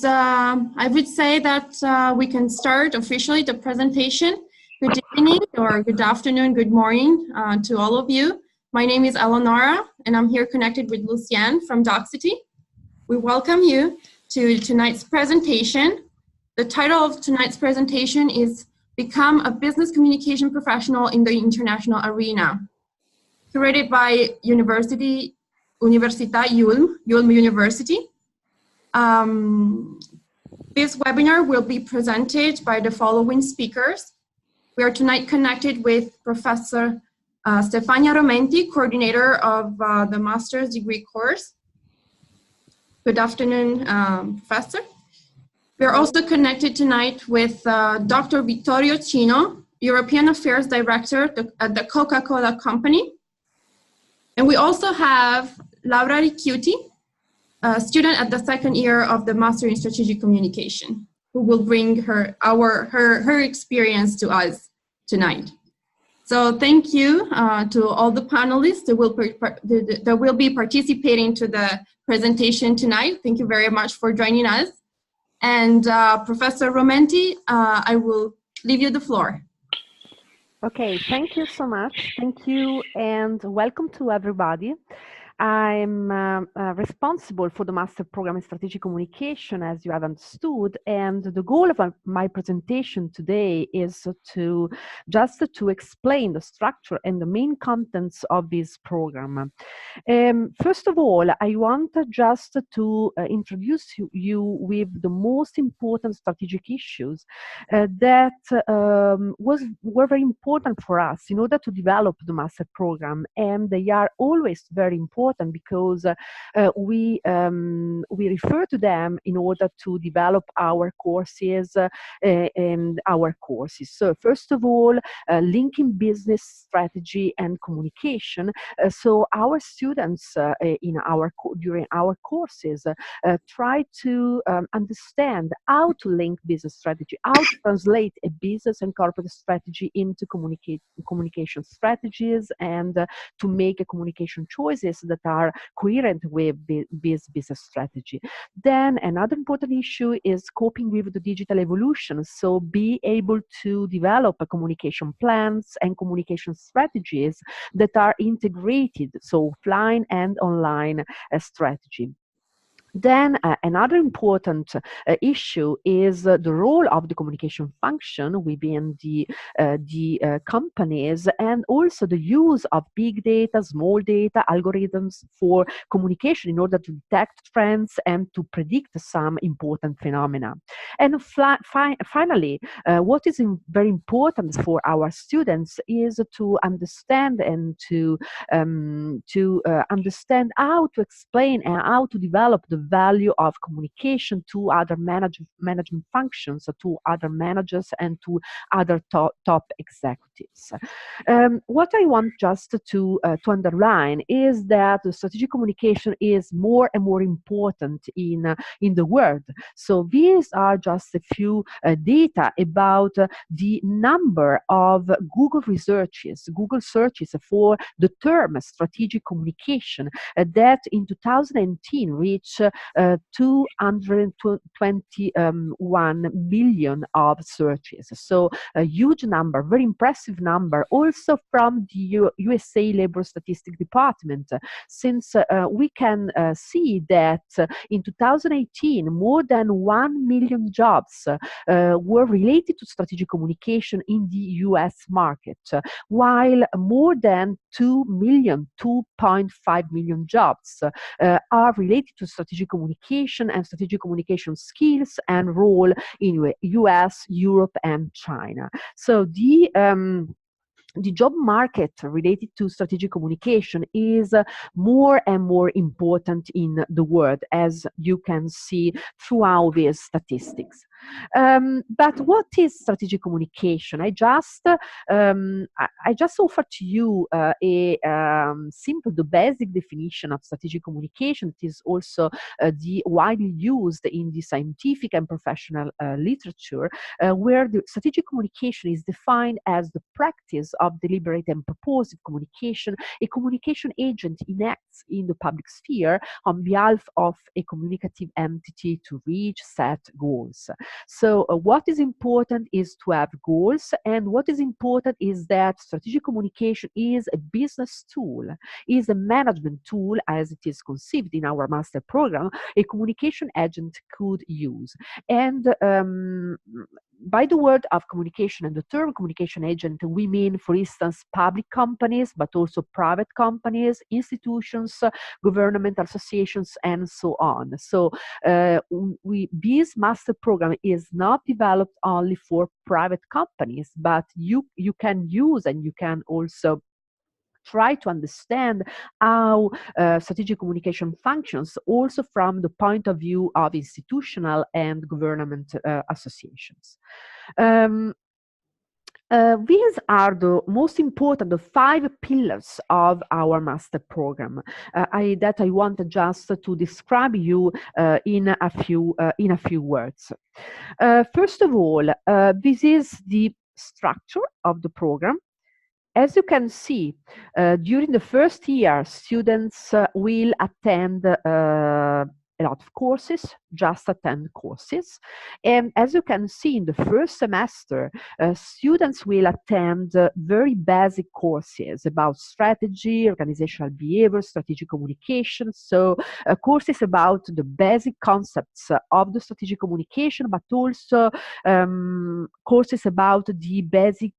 I would say that we can start officially the presentation. Good evening or good afternoon, good morning to all of you. My name is Eleonora and I'm here connected with Lucienne from Doxity. We welcome you to tonight's presentation. The title of tonight's presentation is Become a Business Communication Professional in the International Arena. Curated by Universitat IULM University. This webinar will be presented by the following speakers. We are tonight connected with Professor Stefania Romenti, coordinator of the master's degree course. Good afternoon, Professor. We are also connected tonight with Dr. Vittorio Cino, European Affairs Director at the Coca-Cola Company. And we also have Laura Ricchiuti, a student at the second year of the Master in Strategic Communication, who will bring her experience to us tonight. So thank you to all the panelists that will be participating to the presentation tonight. Thank you very much for joining us. And Professor Romenti, I will leave you the floor. Okay, thank you so much. Thank you and welcome to everybody. I'm responsible for the Master Program in Strategic Communication, as you have understood, and the goal of my presentation today is to explain the structure and the main contents of this program. First of all, I want just to introduce you with the most important strategic issues that were very important for us in order to develop the Master Program, and they are always very important because we refer to them in order to develop our courses and our courses. So first of all, linking business strategy and communication. So our students during our courses try to understand how to link business strategy, how to translate a business and corporate strategy into communication strategies, and to make communication choices that are coherent with this business strategy. Then another important issue is coping with the digital evolution. So be able to develop communication plans and communication strategies that are integrated, so offline and online strategy. Then another important issue is the role of the communication function within the companies, and also the use of big data, small data, algorithms for communication in order to detect trends and to predict some important phenomena. And finally, what is very important for our students is to understand and to understand how to explain and how to develop the value of communication to other management functions, to other managers and to other top executives. What I want just to underline is that the strategic communication is more and more important in the world. So these are just a few data about the number of Google searches for the term strategic communication that in 2018 reached 221 million of searches. So a huge number, very impressive number, also from the USA Labor Statistics Department, since we can see that in 2018, more than 1 million jobs were related to strategic communication in the US market, while more than 2.5 million jobs are related to strategic communication and strategic communication skills and role in US, Europe, and China. So the job market related to strategic communication is more and more important in the world, as you can see throughout these statistics. But what is strategic communication? I just offer to you the basic definition of strategic communication. It is also the widely used in the scientific and professional literature, where the strategic communication is defined as the practice of deliberate and purposive communication. A communication agent enacts in the public sphere on behalf of a communicative entity to reach set goals. So what is important is to have goals, and what is important is that strategic communication is a business tool, is a management tool as it is conceived in our master program, a communication agent could use. And by the word of communication and the term communication agent, we mean, for instance, public companies, but also private companies, institutions, governmental associations, and so on. So this master program is not developed only for private companies, but you can use and you can also try to understand how strategic communication functions also from the point of view of institutional and government associations. These are the most important, the 5 pillars of our master program that I want just to describe you in a few words. First of all, this is the structure of the program. As you can see, during the first year, students will attend a lot of courses, just attend courses. And as you can see in the first semester, students will attend very basic courses about strategy, organizational behavior, strategic communication. So courses about the basic concepts of the strategic communication, but also courses about the basic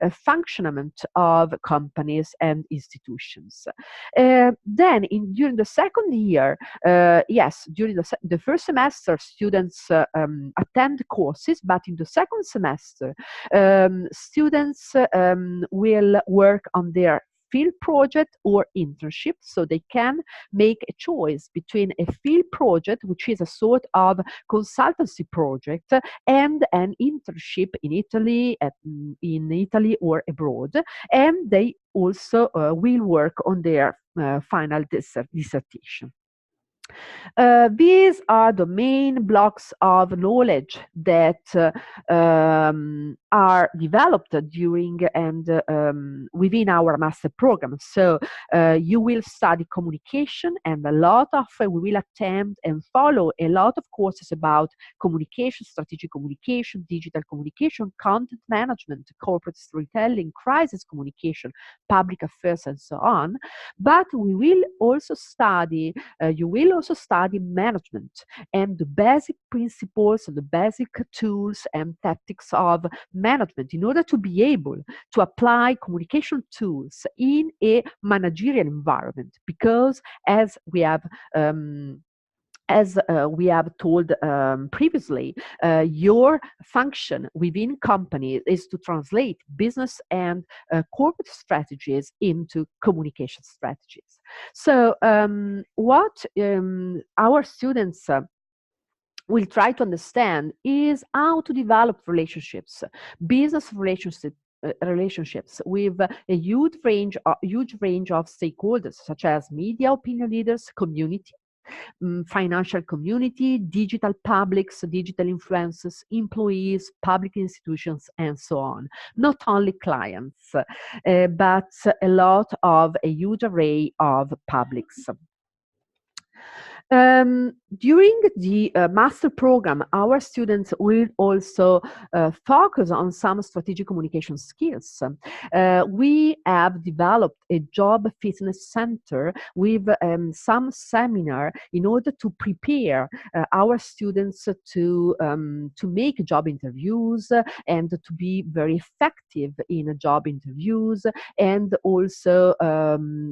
functionament of companies and institutions. Then during the second year, during the first semester, students attend courses, but in the second semester, students will work on their field project or internship, so they can make a choice between a field project, which is a sort of consultancy project, and an internship in Italy or abroad, and they also will work on their final dissertation. These are the main blocks of knowledge that are developed during and within our master program. So you will study communication, and we will attend and follow a lot of courses about communication, strategic communication, digital communication, content management, corporate storytelling, crisis communication, public affairs, and so on. But we will also study, you will also study management and the basic principles, the basic tools and tactics of management in order to be able to apply communication tools in a managerial environment. Because as we have told previously, your function within companies is to translate business and corporate strategies into communication strategies. So what our students will try to understand is how to develop business relationships with a huge range of stakeholders, such as media, opinion leaders, community, financial community, digital publics, digital influencers, employees, public institutions, and so on. Not only clients, but a huge array of publics. During the master program, our students will also focus on some strategic communication skills. We have developed a job fitness center with some seminar in order to prepare our students to make job interviews and to be very effective in job interviews, and also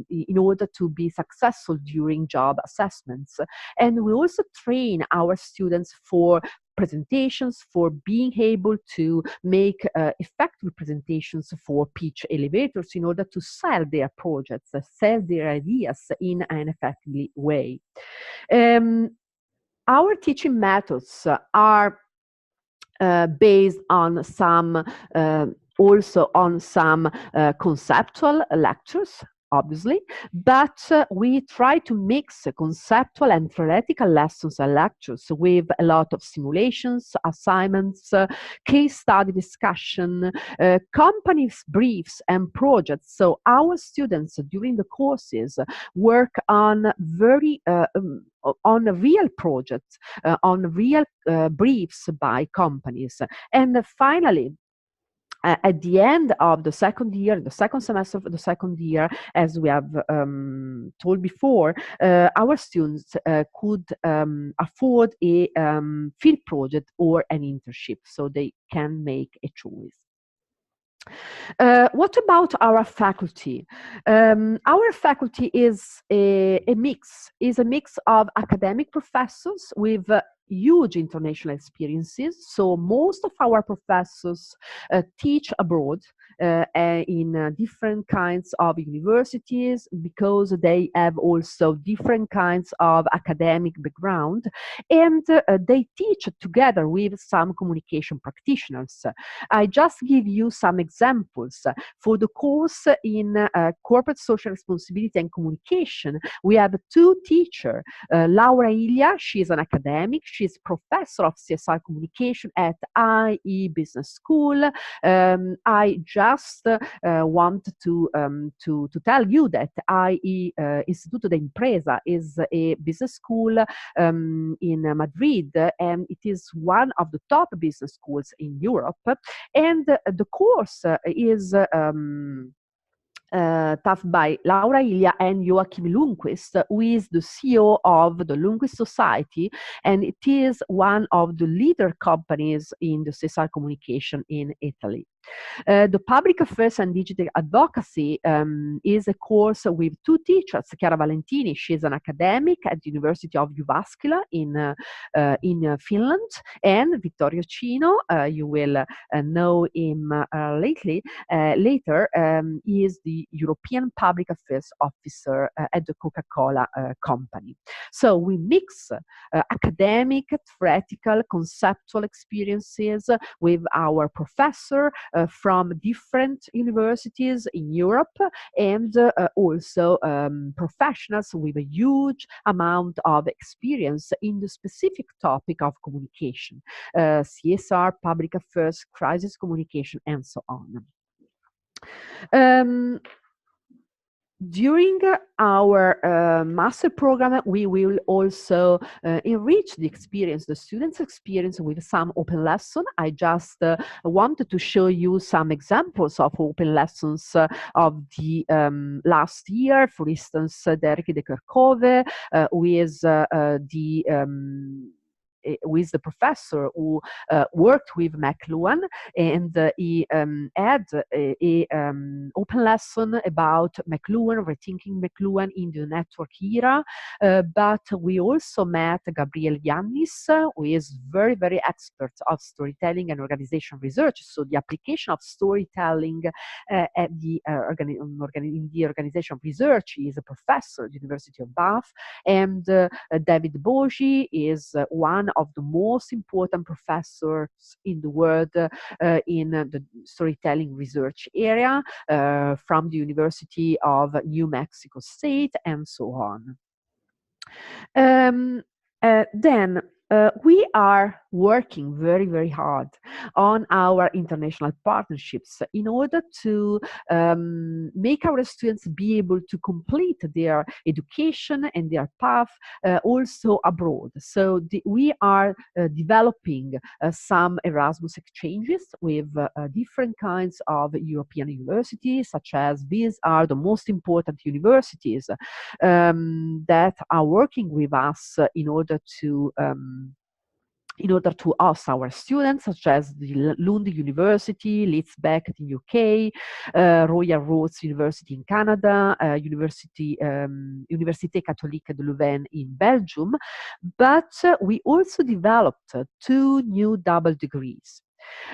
in order to be successful during job assessments. And we also train our students for presentations, for being able to make effective presentations for pitch elevators in order to sell their projects, sell their ideas in an effective way. Our teaching methods are based on some also on some conceptual lectures, obviously, but we try to mix conceptual and theoretical lessons and lectures with a lot of simulations, assignments, case study discussion, companies briefs and projects. So our students during the courses work on on real projects, on real briefs by companies. And finally, at the end of the second year, the second semester of the second year, as we have told before, our students could afford a field project or an internship, so they can make a choice. What about our faculty? Our faculty is a mix of academic professors with huge international experiences. So most of our professors teach abroad in different kinds of universities, because they have also different kinds of academic background, and they teach together with some communication practitioners. I just give you some examples. For the course in corporate social responsibility and communication, we have two teachers. Laura Ilia, she is an academic. She's professor of CSR communication at IE Business School. I just want to tell you that IE Istituto de Impresa is a business school in Madrid, and it is one of the top business schools in Europe. And the course is taught by Laura Ilia and Joachim Lundqvist, who is the CEO of the Lundqvist Society, and it is one of the leader companies in the CSR communication in Italy. The Public Affairs and Digital Advocacy is a course with two teachers. Chiara Valentini, she's an academic at the University of Jyväskylä in Finland, and Vittorio Cino, you will know him later, he is the European Public Affairs Officer at the Coca-Cola company. So we mix academic, theoretical, conceptual experiences with our professor from different universities in Europe, and also professionals with a huge amount of experience in the specific topic of communication, CSR, public affairs, crisis communication, and so on. During our master program, we will also enrich the students' experience with some open lesson. I just wanted to show you some examples of open lessons of the last year. For instance, Derek de Kerkhove, with the professor who worked with McLuhan, and he had a open lesson about McLuhan, rethinking McLuhan in the network era. But we also met Gabriel Yannis, who is very, very expert of storytelling and organization research. So the application of storytelling at the in the organization research. He is a professor at the University of Bath, and David Bogi is one of the most important professors in the world in the storytelling research area from the University of New Mexico State, and so on. Then we are working very, very hard on our international partnerships in order to make our students be able to complete their education and their path also abroad. So we are developing some Erasmus exchanges with different kinds of European universities, such as these are the most important universities that are working with us in order to host our students, such as the Lund University, Leeds Beckett in UK, Royal Roads University in Canada, Université Catholique de Leuven in Belgium. But we also developed two new double degrees.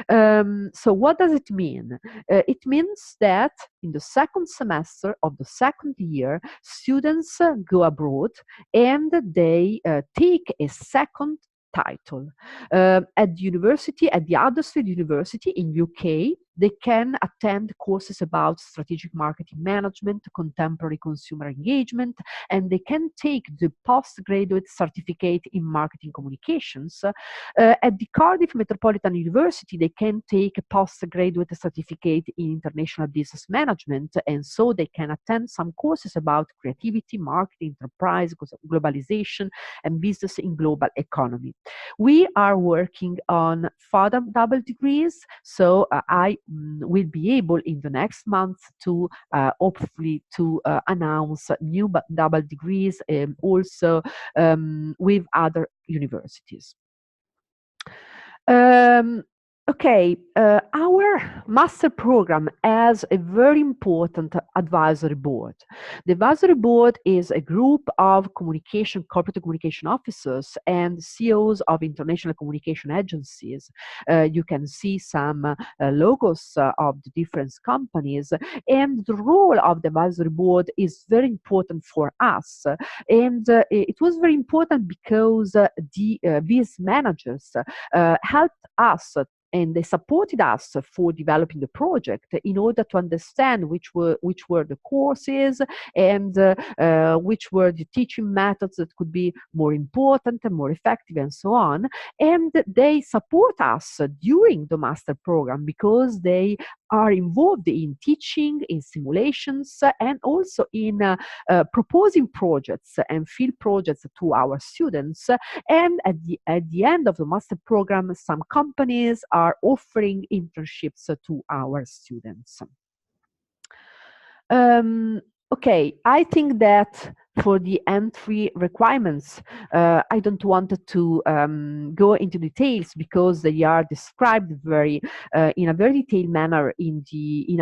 So what does it mean? It means that in the second semester of the second year, students go abroad and they take a second title. At the university, at the Huddersfield University in UK, they can attend courses about strategic marketing management, contemporary consumer engagement, and they can take the postgraduate certificate in marketing communications. At the Cardiff Metropolitan University, they can take a postgraduate certificate in international business management, and so they can attend some courses about creativity, marketing, enterprise, globalization, and business in global economy. We are working on further double degrees, so I will be able in the next month to hopefully to announce new double degrees also with other universities. Okay, our master program has a very important advisory board. The advisory board is a group of corporate communication officers and CEOs of international communication agencies. You can see some logos of the different companies, and the role of the advisory board is very important for us. And it was very important because these managers helped us and they supported us for developing the project in order to understand which were the courses and which were the teaching methods that could be more important and more effective and so on. And they support us during the master program because they are involved in teaching, in simulations, and also in proposing projects and field projects to our students. And at the end of the master program, some companies are offering internships to our students. Okay, I think that for the entry requirements, I don't want to go into details because they are described very in a very detailed manner in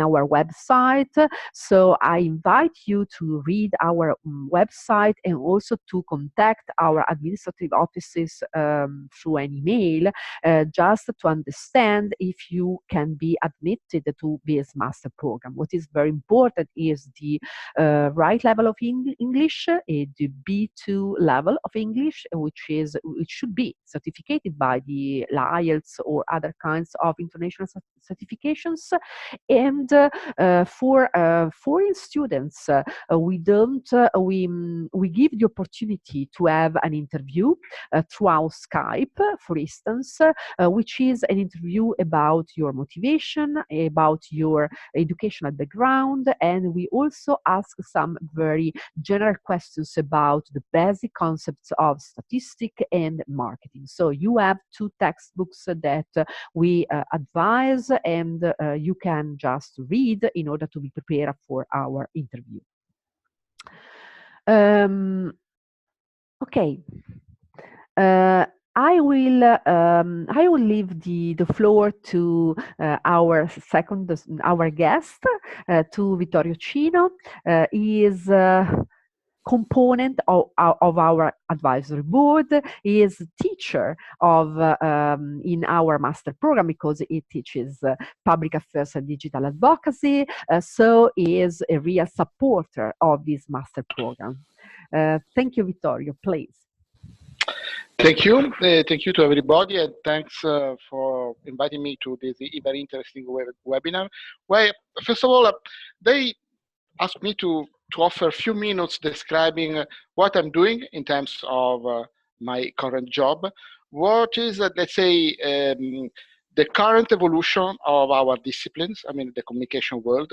our website. So I invite you to read our website and also to contact our administrative offices through an email just to understand if you can be admitted to this master program. What is very important is the right level of English, the B2 level of English, which should be certificated by the IELTS or other kinds of international certifications. And for foreign students, we give the opportunity to have an interview throughout Skype, for instance, which is an interview about your motivation, about your educational background, and we also ask some very general questions about the basic concepts of statistics and marketing. So you have 2 textbooks that we advise, and you can just read in order to be prepared for our interview. Okay. I will leave the floor to our guest, to Vittorio Cino. He is component of our advisory board. He is teacher of in our master program because he teaches public affairs and digital advocacy. So he is a real supporter of this master program. Thank you, Vittorio. Please. Thank you. Thank you to everybody, and thanks for inviting me to this very interesting webinar. Well, first of all, they asked me to offer a few minutes describing what I'm doing in terms of my current job. What is, let's say, the current evolution of our disciplines, I mean, the communication world,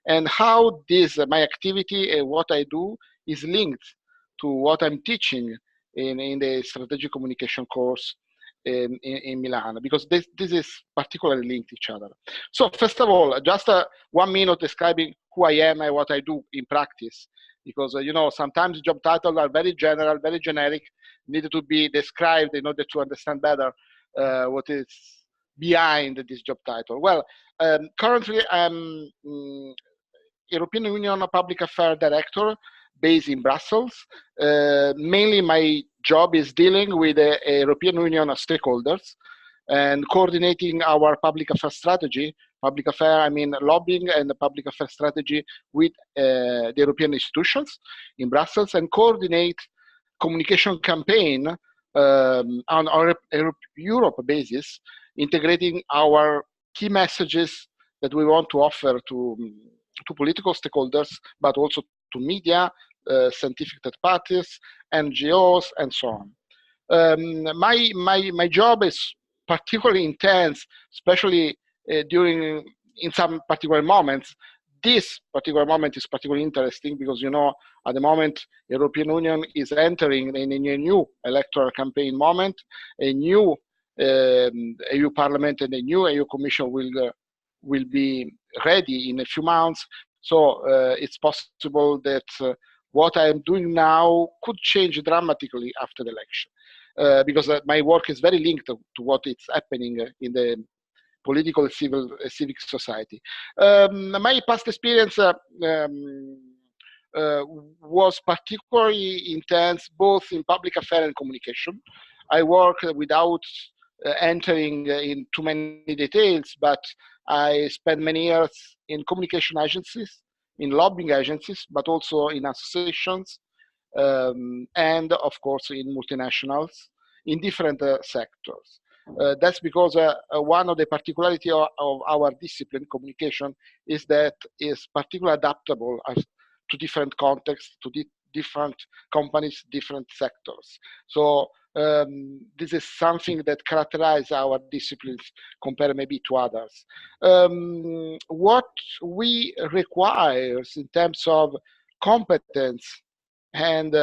and how my activity and what I do is linked to what I'm teaching in the strategic communication course in Milan, because this is particularly linked to each other. So first of all, just 1 minute describing who I am and what I do in practice, because you know, sometimes job titles are very general, very generic, needed to be described in order to understand better what is behind this job title. Well, currently I'm European Union Public Affairs Director based in Brussels. Mainly my job is dealing with the European Union stakeholders and coordinating our public affairs strategy. Public affairs, I mean lobbying and the public affairs strategy with the European institutions in Brussels, and coordinate communication campaign on Europe basis, integrating our key messages that we want to offer to political stakeholders, but also to media, scientific third parties, NGOs, and so on. My job is particularly intense, especially in some particular moments. This particular moment is particularly interesting because, you know, at the moment, European Union is entering in a new electoral campaign moment. A new EU Parliament and a new EU Commission will be ready in a few months. So it's possible that what I'm doing now could change dramatically after the election, because my work is very linked to what is happening in the political civic society. My past experience was particularly intense both in public affairs and communication. I work without entering in too many details, but I spent many years in communication agencies, in lobbying agencies, but also in associations, and of course in multinationals in different sectors. That's because one of the particularities of our discipline, communication, is that it's particularly adaptable to different contexts, to different companies, different sectors. So this is something that characterizes our disciplines compared maybe to others. What we require in terms of competence and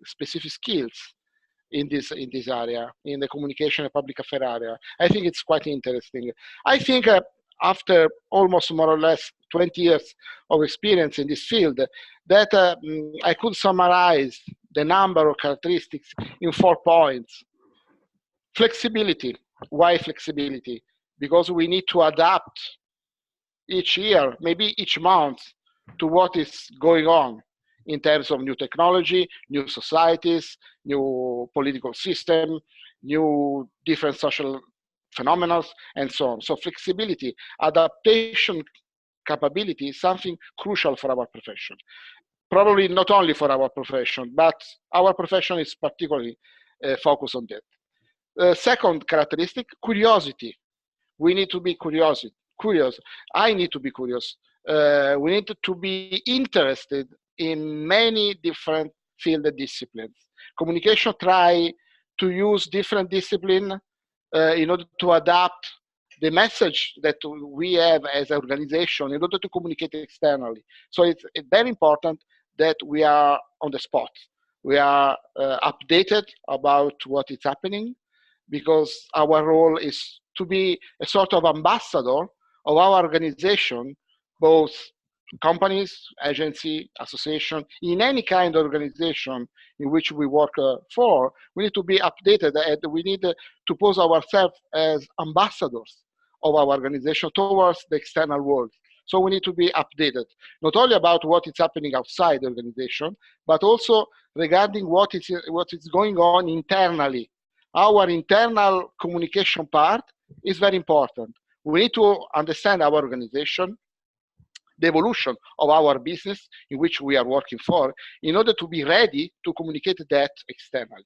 specific skills in this area, in the communication and public affairs area, I think it's quite interesting. I think after almost more or less 20 years of experience in this field, that I could summarize the number of characteristics in 4 points. Flexibility. Why flexibility? Because we need to adapt each year, maybe each month, to what is going on in terms of new technology, new societies, new political system, new different social phenomena, and so on. So flexibility, adaptation capability is something crucial for our profession. Probably not only for our profession, but our profession is particularly focused on that. Second characteristic, curiosity. We need to be curious. I need to be curious. We need to be interested in many different field disciplines. Communication try to use different discipline in order to adapt the message that we have as an organization in order to communicate externally. So it's very important that we are on the spot. We are updated about what is happening, because our role is to be a sort of ambassador of our organization, both companies, agency, association, in any kind of organization in which we work for. We need to be updated, and we need to pose ourselves as ambassadors of our organization towards the external world. So we need to be updated, not only about what is happening outside the organization, but also regarding what is going on internally. Our internal communication part is very important. We need to understand our organization, the evolution of our business in which we are working for, in order to be ready to communicate that externally.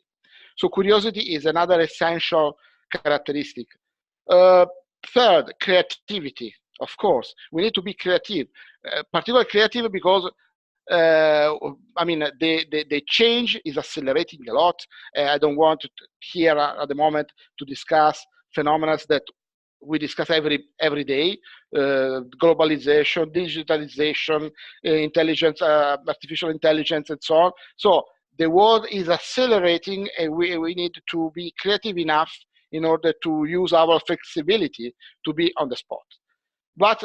So curiosity is another essential characteristic. Third, creativity. Of course, we need to be creative, particularly creative because the change is accelerating a lot. I don't want to here at the moment to discuss phenomena that we discuss every day: globalization, digitalization, intelligence, artificial intelligence, and so on. So the world is accelerating, and we need to be creative enough in order to use our flexibility to be on the spot. But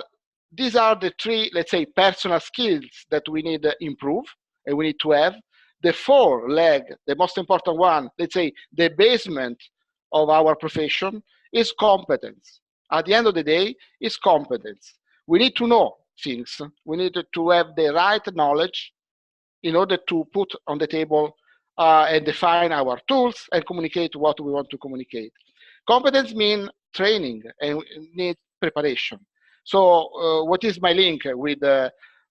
these are the 3, let's say, personal skills that we need to improve and we need to have. The 4 leg, the most important one, let's say, the basement of our profession is competence. At the end of the day, is competence. We need to know things. We need to have the right knowledge in order to put on the table and define our tools and communicate what we want to communicate. Competence means training and need preparation. So what is my link with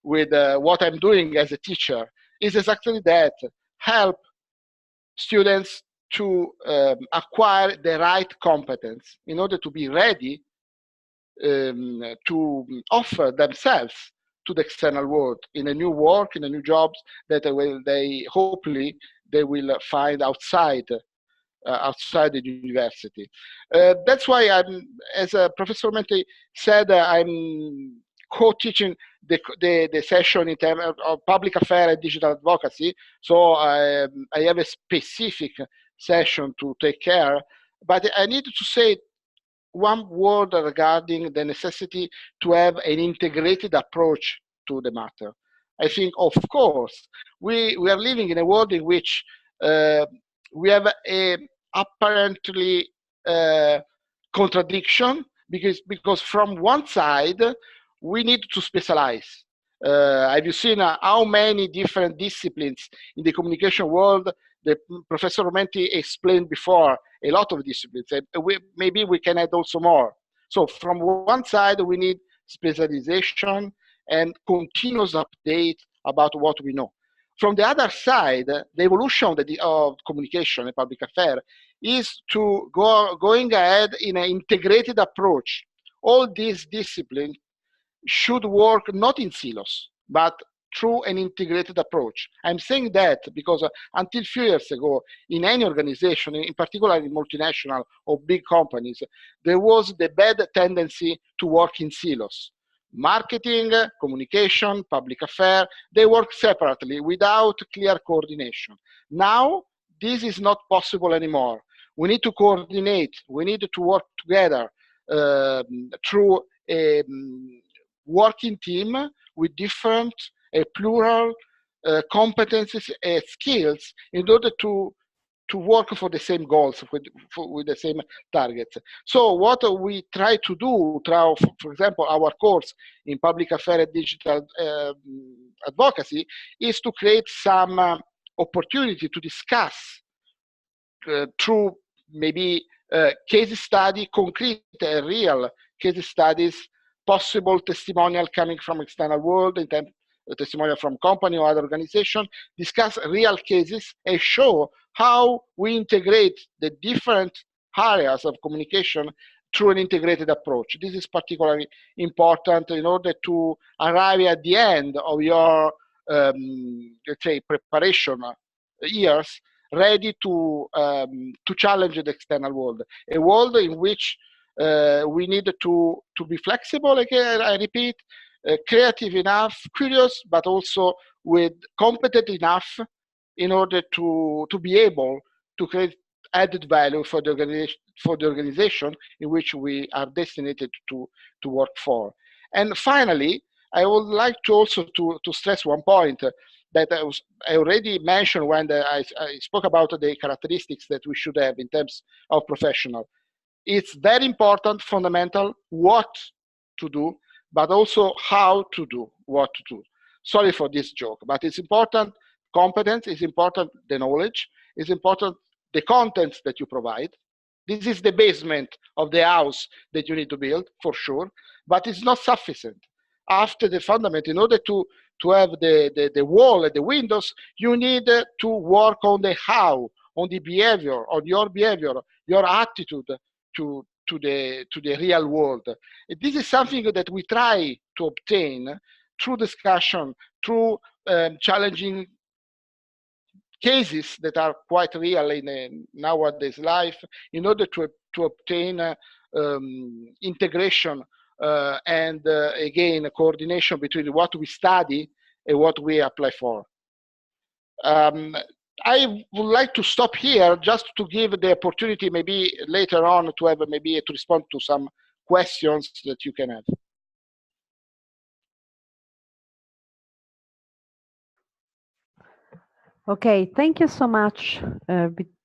what I'm doing as a teacher is exactly that: help students to acquire the right competence in order to be ready to offer themselves to the external world in a new work, in a new jobs that they hopefully they will find outside the university. That's why as Professor Menti said, I'm co-teaching the session in terms of public affairs and digital advocacy. So I have a specific session to take care. But I need to say one word regarding the necessity to have an integrated approach to the matter. I think, of course, we are living in a world in which we have a apparently contradiction because from one side we need to specialize. Have you seen how many different disciplines in the communication world that Professor Romenti explained before? A lot of disciplines, and maybe we can add also more. So from one side, we need specialization and continuous update about what we know. From the other side, the evolution of communication and public affairs is to going ahead in an integrated approach. All these disciplines should work not in silos, but through an integrated approach. I'm saying that because until a few years ago, in any organization, in particular in multinational or big companies, there was the bad tendency to work in silos. Marketing, communication, public affairs, they work separately without clear coordination. Now, this is not possible anymore. We need to coordinate. We need to work together through a working team with different plural competencies and skills in order to work for the same goals, with the same targets. So what we try to do through, for example, our course in public affairs and digital advocacy is to create some opportunity to discuss through maybe case study, concrete, real case studies, possible testimonial coming from external world, in terms testimonial from company or other organization, discuss real cases and show how we integrate the different areas of communication through an integrated approach. This is particularly important in order to arrive at the end of your, let's say, preparation years, ready to challenge the external world, a world in which we need to be flexible, again, I repeat, creative enough, curious, but also with competent enough in order to be able to create added value for the organization in which we are destined to work for. And finally, I would like to also to stress one point that I already mentioned when I spoke about the characteristics that we should have in terms of professional. It's very important, fundamental, what to do, but also how to do what to do. Sorry for this joke, but it's important. Competence is important. The knowledge is important. The contents that you provide. This is the basement of the house that you need to build, for sure, but it's not sufficient. After the fundament, in order to have the wall and the windows, you need to work on the how, on the behavior, on your behavior, your attitude to the real world. This is something that we try to obtain through discussion, through challenging cases that are quite real in nowadays life, in order to obtain integration and again coordination between what we study and what we apply for. I would like to stop here just to give the opportunity maybe later on to have maybe to respond to some questions that you can have. Okay, thank you so much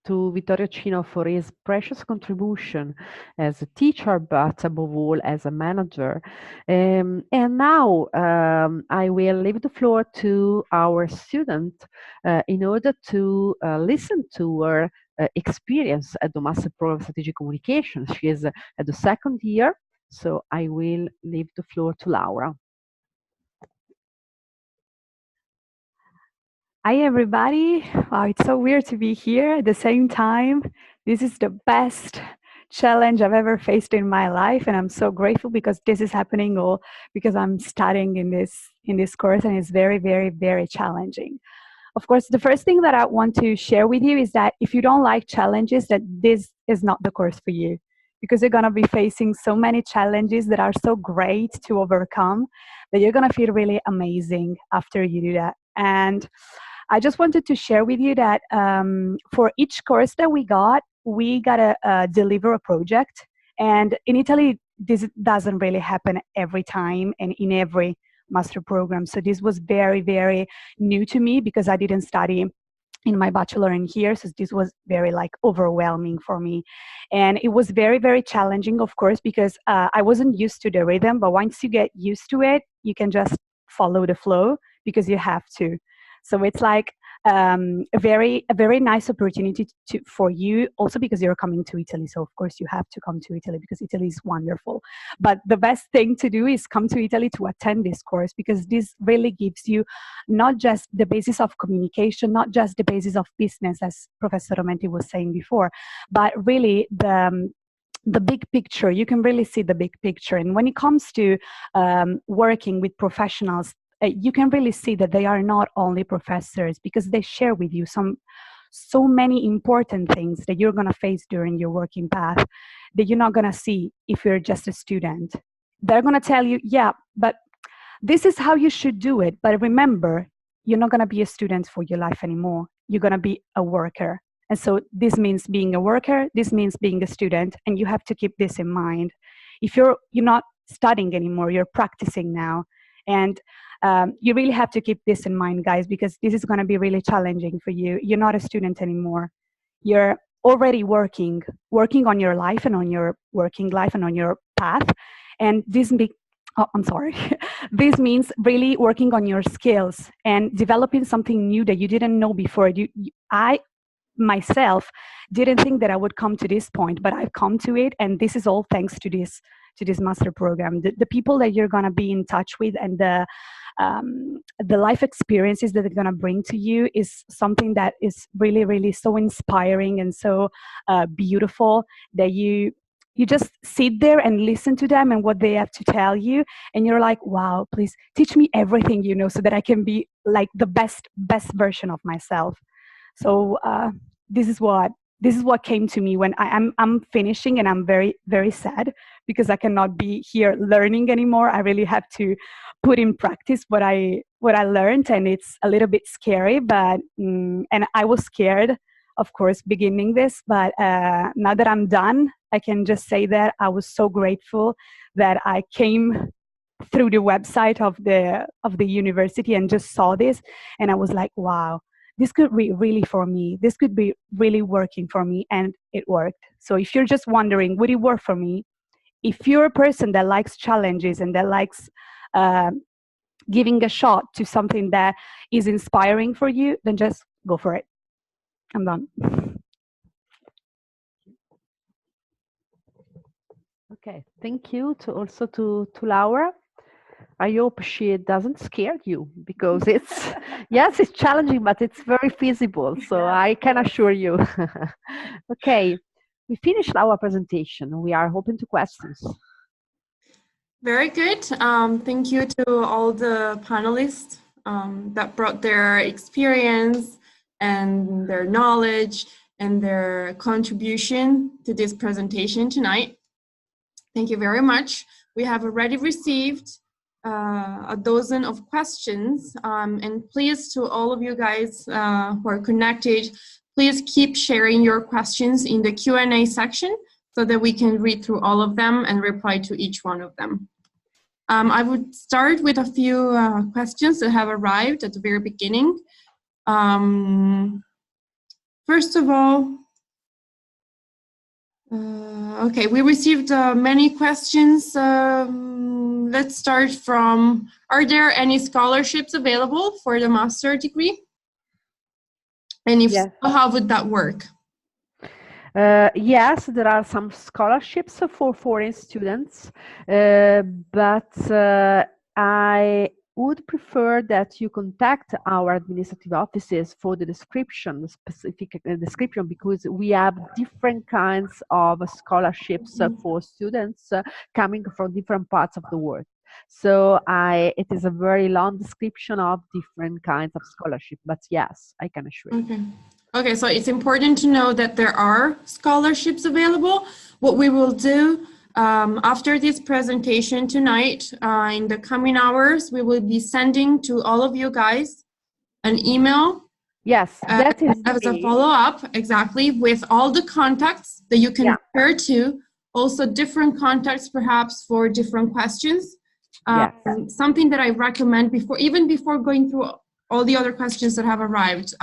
to Vittorio Cino for his precious contribution as a teacher, but above all as a manager. And now I will leave the floor to our student in order to listen to her experience at the Master Program of Strategic Communication. She is at the second year, so I will leave the floor to Laura. Hi, everybody. Wow, it's so weird to be here at the same time. This is the best challenge I've ever faced in my life, and I'm so grateful because this is happening all because I'm studying in this course, and it's very, very, very challenging. Of course, the first thing that I want to share with you is that if you don't like challenges, that this is not the course for you, because you're going to be facing so many challenges that are so great to overcome that you're going to feel really amazing after you do that. And I just wanted to share with you that for each course that we got to deliver a project. And in Italy, this doesn't really happen every time and in every master program. So this was very, very new to me because I didn't study in my bachelor in here. So this was very overwhelming for me. And it was very, very challenging, of course, because I wasn't used to the rhythm. But once you get used to it, you can just follow the flow because you have to. So it's a very nice opportunity for you, also because you're coming to Italy. So of course you have to come to Italy because Italy is wonderful. But the best thing to do is come to Italy to attend this course, because this really gives you not just the basis of communication, not just the basis of business, as Professor Romenti was saying before, but really the big picture. You can really see the big picture. And when it comes to working with professionals, you can really see that they are not only professors, because they share with you so many important things that you're going to face during your working path that you're not going to see if you're just a student. They're going to tell you, yeah, but this is how you should do it. But remember, you're not going to be a student for your life anymore. You're going to be a worker. And so this means being a worker, this means being a student, and you have to keep this in mind. If you're not studying anymore, you're practicing now. And you really have to keep this in mind, guys, because this is going to be really challenging for you. You're not a student anymore. You're already working on your life and on your working life and on your path. And this this means really working on your skills and developing something new that you didn't know before. I myself didn't think that I would come to this point, but I've come to it, and this is all thanks to this master program. The people that you're going to be in touch with, and the life experiences that they're going to bring to you, is something that is really, really so inspiring and so beautiful, that you just sit there and listen to them and what they have to tell you, and you're like, wow, please teach me everything you know so that I can be like the best version of myself. So this is what came to me when I'm finishing, and I'm very, very sad because I cannot be here learning anymore. I really have to put in practice what I learned, and it's a little bit scary. But and I was scared, of course, beginning this. But now that I'm done, I can just say that I was so grateful that I came through the website of the university and just saw this, and I was like, wow. This could be really for me. This could be really working for me, and it worked. So if you're just wondering, would it work for me? If you're a person that likes challenges and that likes giving a shot to something that is inspiring for you, then just go for it. I'm done. Okay, thank you to Laura. I hope she doesn't scare you, because it's, yes, it's challenging, but it's very feasible. So I can assure you. Okay, we finished our presentation. We are open to questions. Very good. Thank you to all the panelists that brought their experience and their knowledge and their contribution to this presentation tonight. Thank you very much. We have already received a dozen of questions, and please, to all of you guys who are connected, please keep sharing your questions in the Q&A section so that we can read through all of them and reply to each one of them. I would start with a few questions that have arrived at the very beginning. First of all, okay, we received many questions. Let's start from, are there any scholarships available for the master degree? And if so, how would that work? Yes, there are some scholarships for foreign students, but would prefer that you contact our administrative offices for the description, the specific description, because we have different kinds of scholarships for students coming from different parts of the world. So it is a very long description of different kinds of scholarship, but yes, I can assure you. Okay. Okay, so it's important to know that there are scholarships available. What we will do after this presentation tonight, in the coming hours, we will be sending to all of you guys an email. Yes, that is as a follow-up, exactly, with all the contacts that you can refer to, also different contacts perhaps for different questions. Something that I recommend even before going through all the other questions that have arrived,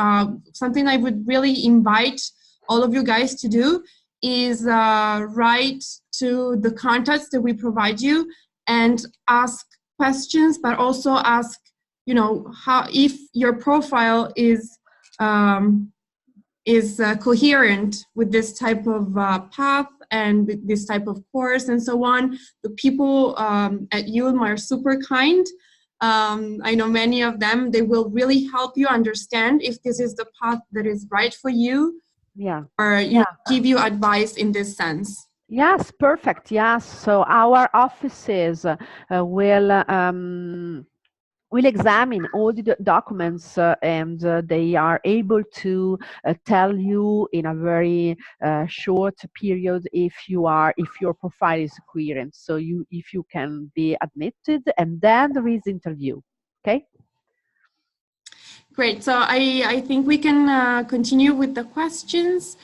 something I would really invite all of you guys to do is write to the contacts that we provide you and ask questions, but also ask, you know, how, if your profile is coherent with this type of path and with this type of course and so on. The people at ULM are super kind. I know many of them. They will really help you understand if this is the path that is right for you, or give you advice in this sense. Yes, perfect. Yes, so our offices will examine all the documents and they are able to tell you in a very short period if your profile is coherent. So if you can be admitted, and then there is interview. Okay. Great. So I think we can continue with the questions.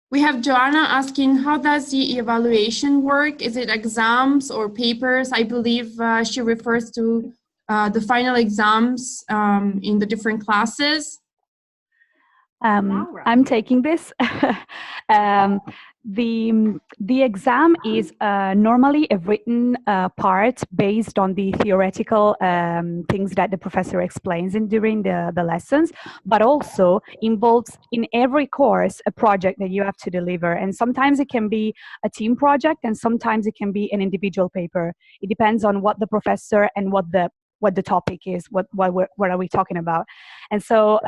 We have Joanna asking, how does the evaluation work? Is it exams or papers? I believe she refers to the final exams in the different classes. I'm taking this. The exam is normally a written part based on the theoretical things that the professor explains during the lessons, but also involves in every course a project that you have to deliver. And sometimes it can be a team project, and sometimes it can be an individual paper. It depends on what the professor and what the topic is, what are we talking about. And so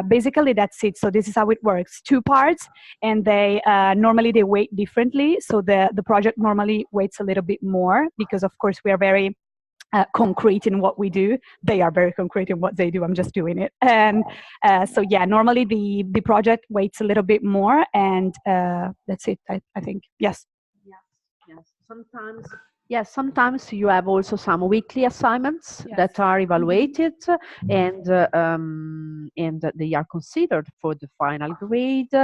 basically that's it. So this is how it works: 2 parts, and they normally they weight differently. So the project normally weights a little bit more because, of course, we are very concrete in what we do. They are very concrete in what they do. I'm just doing it. And so yeah, normally the project weights a little bit more, and that's it, I think. Yes. Yes, sometimes you have also some weekly assignments that are evaluated, and they are considered for the final grade.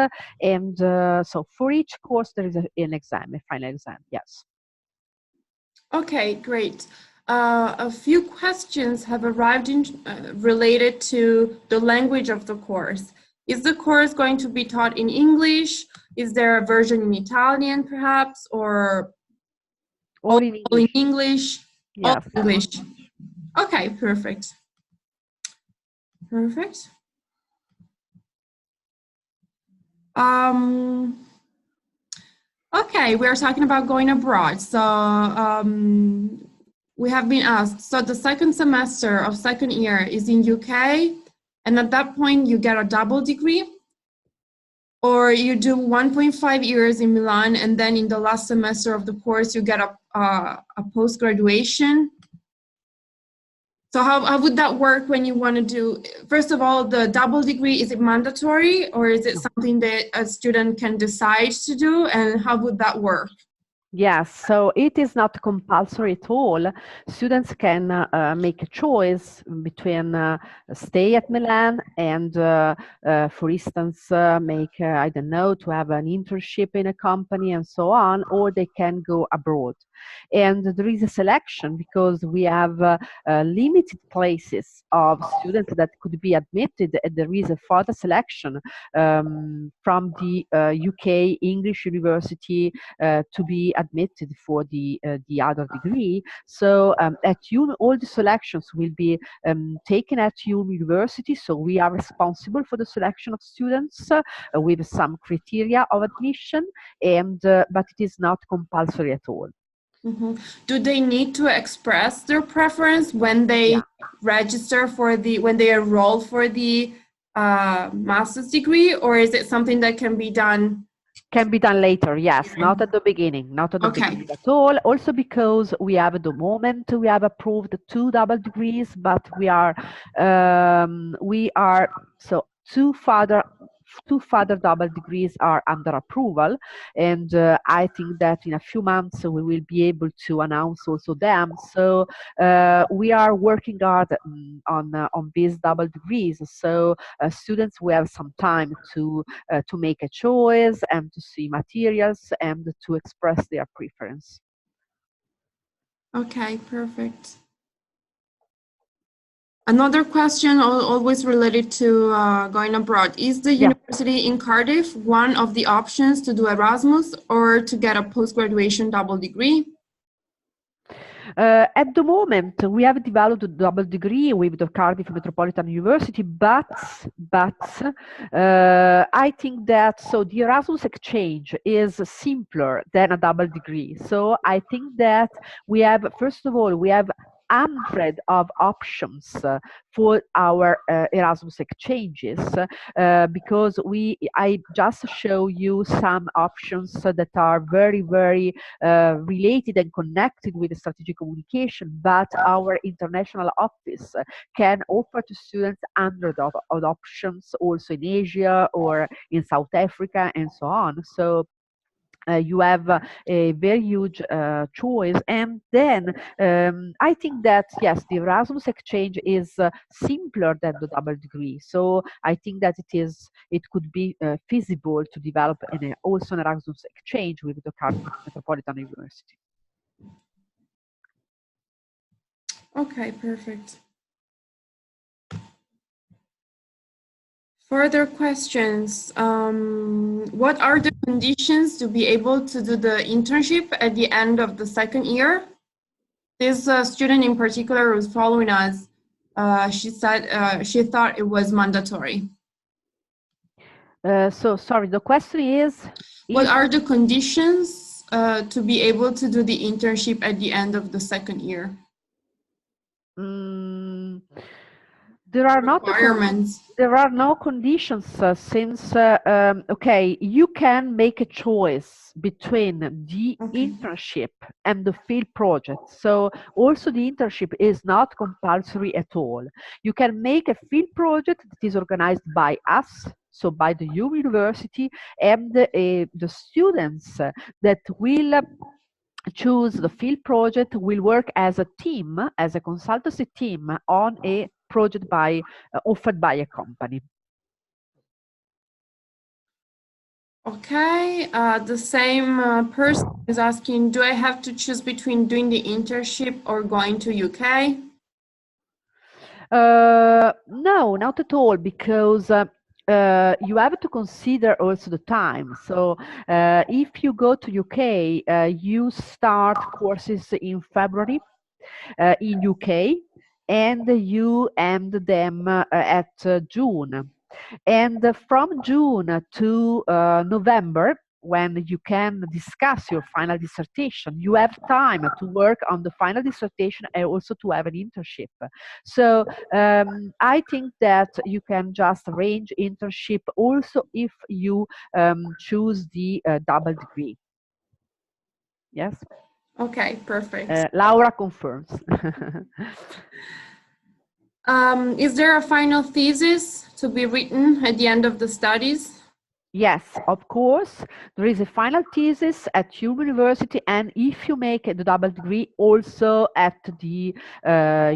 And so for each course there is an exam, a final exam. Yes. Okay, great. A few questions have arrived related to the language of the course. Is the course going to be taught in English? Is there a version in Italian, perhaps, or all in English? Yes. All English. Okay, perfect. Perfect. Okay, we are talking about going abroad. So we have been asked, so the second semester of second year is in UK, and at that point you get a double degree, or you do 1.5 years in Milan, and then in the last semester of the course you get a post-graduation. So how would that work when you want to do, first of all, the double degree, is it mandatory, or is it something that a student can decide to do, and how would that work? Yes, so it is not compulsory at all. Students can make a choice between stay at Milan and, for instance, make, I don't know, to have an internship in a company and so on, or they can go abroad. And there is a selection because we have limited places of students that could be admitted, and there is a further selection from the UK English University to be admitted for the other degree. So at ULM, all the selections will be taken at ULM University. So we are responsible for the selection of students with some criteria of admission, and but it is not compulsory at all. Mm-hmm. Do they need to express their preference when they register for when they enroll for the master's degree, or is it something that can be done? Can be done later, yes, not at the beginning, not at the beginning at all. Also because we have at the moment, we have approved 2 double degrees, but we are so two further double degrees are under approval, and I think that in a few months we will be able to announce also them. So we are working hard on these double degrees. So students will have some time to make a choice and to see materials and to express their preference. Okay, perfect. Another question always related to going abroad. Is the university in Cardiff one of the options to do Erasmus or to get a post-graduation double degree? At the moment, we have developed a double degree with the Cardiff Metropolitan University, but I think that the Erasmus exchange is simpler than a double degree. So I think that we have, first of all, we have hundred of options for our Erasmus exchanges because I just show you some options that are very, very related and connected with the strategic communication, but our international office can offer to students hundreds of options also in Asia or in South Africa and so on. So you have a very huge choice, and then I think that yes, the Erasmus exchange is simpler than the double degree. So I think that it could be feasible to develop also an Erasmus exchange with the Cardiff Metropolitan University. Okay, perfect. Further questions. What are the conditions to be able to do the internship at the end of the second year? This student in particular who's following us, she said she thought it was mandatory. So sorry, the question is? What are the conditions to be able to do the internship at the end of the second year? There are requirements. There are no conditions since okay, you can make a choice between the internship and the field project. So also the internship is not compulsory at all. You can make a field project that is organized by us, so by the IULM University, and the students that will choose the field project will work as a team, as a consultancy team on a project offered by a company. Okay, the same person is asking, do I have to choose between doing the internship or going to UK? No, not at all, because you have to consider also the time. So if you go to UK, you start courses in February in UK, and you end them at June. And from June to November, when you can discuss your final dissertation, you have time to work on the final dissertation and also to have an internship. So I think that you can just arrange internship also if you choose the double degree. Yes? Okay, perfect. Laura confirms. Is there a final thesis to be written at the end of the studies? Yes, of course. There is a final thesis at IULM University, and if you make the double degree, also at the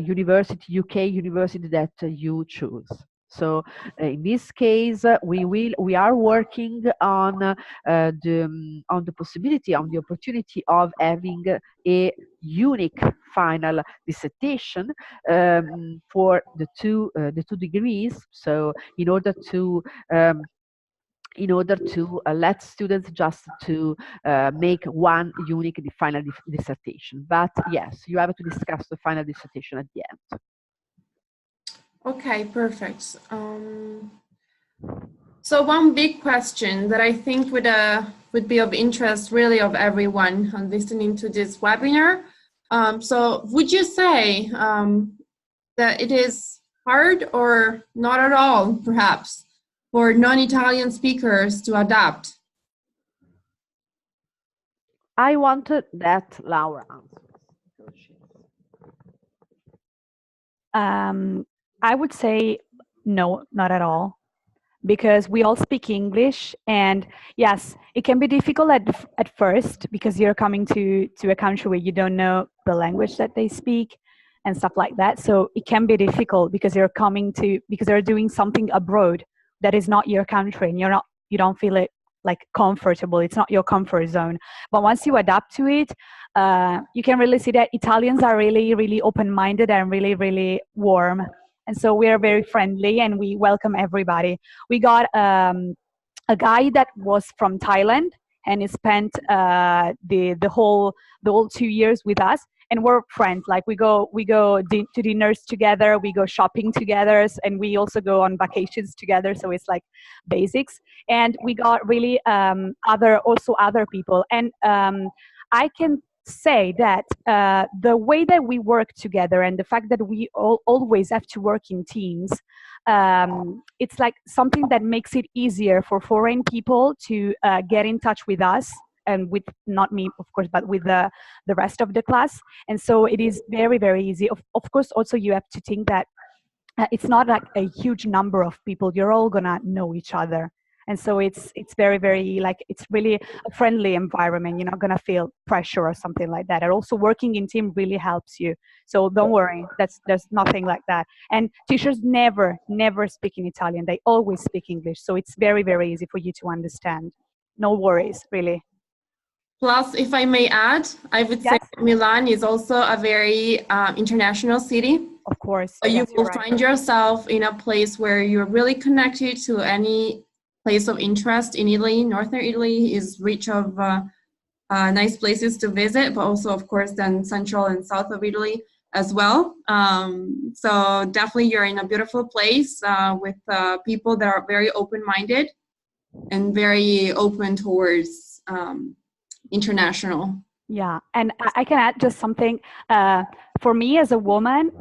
university, UK university that you choose. So in this case, we are working on the possibility, on the opportunity of having a unique final dissertation for the two degrees. So in order to let students just to make one unique final dissertation. But yes, you have to discuss the final dissertation at the end. Okay, perfect. So one big question that I think would be of interest really of everyone listening to this webinar. So would you say that it is hard or not at all, perhaps, for non-Italian speakers to adapt? I wanted that Laura answers. I would say no, not at all, because we all speak English, and yes, it can be difficult at first because you're coming to a country where you don't know the language that they speak and stuff like that. So it can be difficult because you're doing something abroad that is not your country, and you don't feel it like comfortable. It's not your comfort zone. But once you adapt to it, you can really see that Italians are really, really open-minded and really, really warm. And so we are very friendly and we welcome everybody. We got a guy that was from Thailand, and he spent the whole 2 years with us, and we're friends. Like we go to dinners together, we go shopping together, and we also go on vacations together. So it's like basics. And we got really other people, and I can say that the way that we work together and the fact that we always have to work in teams, it's like something that makes it easier for foreign people to get in touch with us, and with not me, of course, but with the rest of the class. And so it is very, very easy. Of course, also you have to think that it's not like a huge number of people. You're all gonna know each other. And so it's very, very, like, it's really a friendly environment. You're not gonna feel pressure or something like that. And also working in team really helps you. So don't worry, there's nothing like that. And teachers never speak in Italian. They always speak English. So it's very, very easy for you to understand. No worries, really. Plus, if I may add, I would say Milan is also a very international city. Of course. So you will find yourself in a place where you're really connected to any place of interest in Italy. Northern Italy is rich of nice places to visit, but also, of course, then central and south of Italy as well. So definitely you're in a beautiful place with people that are very open-minded and very open towards international. Yeah, and I can add just something. For me as a woman,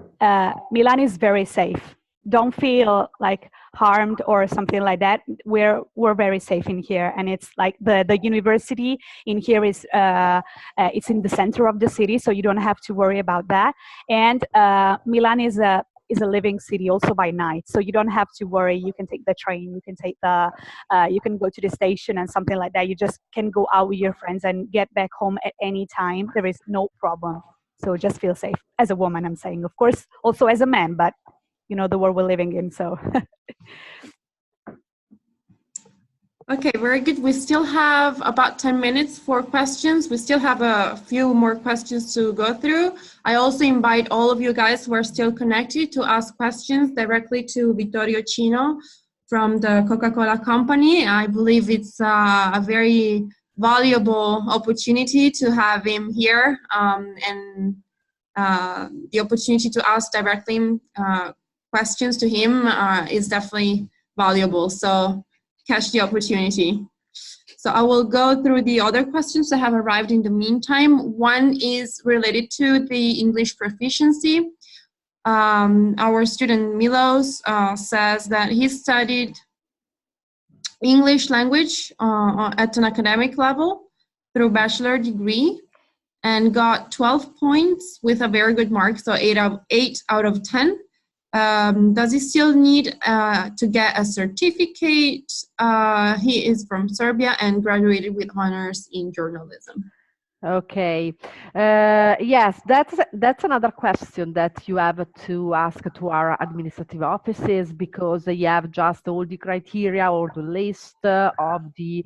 Milan is very safe. Don't feel like harmed or something like that. We're very safe in here, and it's like the university in here is it's in the center of the city, so you don't have to worry about that. And Milan is a living city also by night, so you don't have to worry. You can take the train, you can take you can go to the station and something like that. You just can go out with your friends and get back home at any time. There is no problem. So just feel safe as a woman, I'm saying. Of course, also as a man, but you know the world we're living in, so. Okay, very good. We still have about 10 minutes for questions. We still have a few more questions to go through. I also invite all of you guys who are still connected to ask questions directly to Vittorio Cino from the Coca-Cola company. I believe it's a very valuable opportunity to have him here, and the opportunity to ask directly questions to him is definitely valuable. So catch the opportunity. So I will go through the other questions that have arrived in the meantime. One is related to the English proficiency. Our student Milos says that he studied English language at an academic level through bachelor degree and got 12 points with a very good mark, so 8 out of 10. Does he still need to get a certificate? He is from Serbia and graduated with honors in journalism. Okay. Yes, that's another question that you have to ask to our administrative offices, because you have just all the criteria or the list of the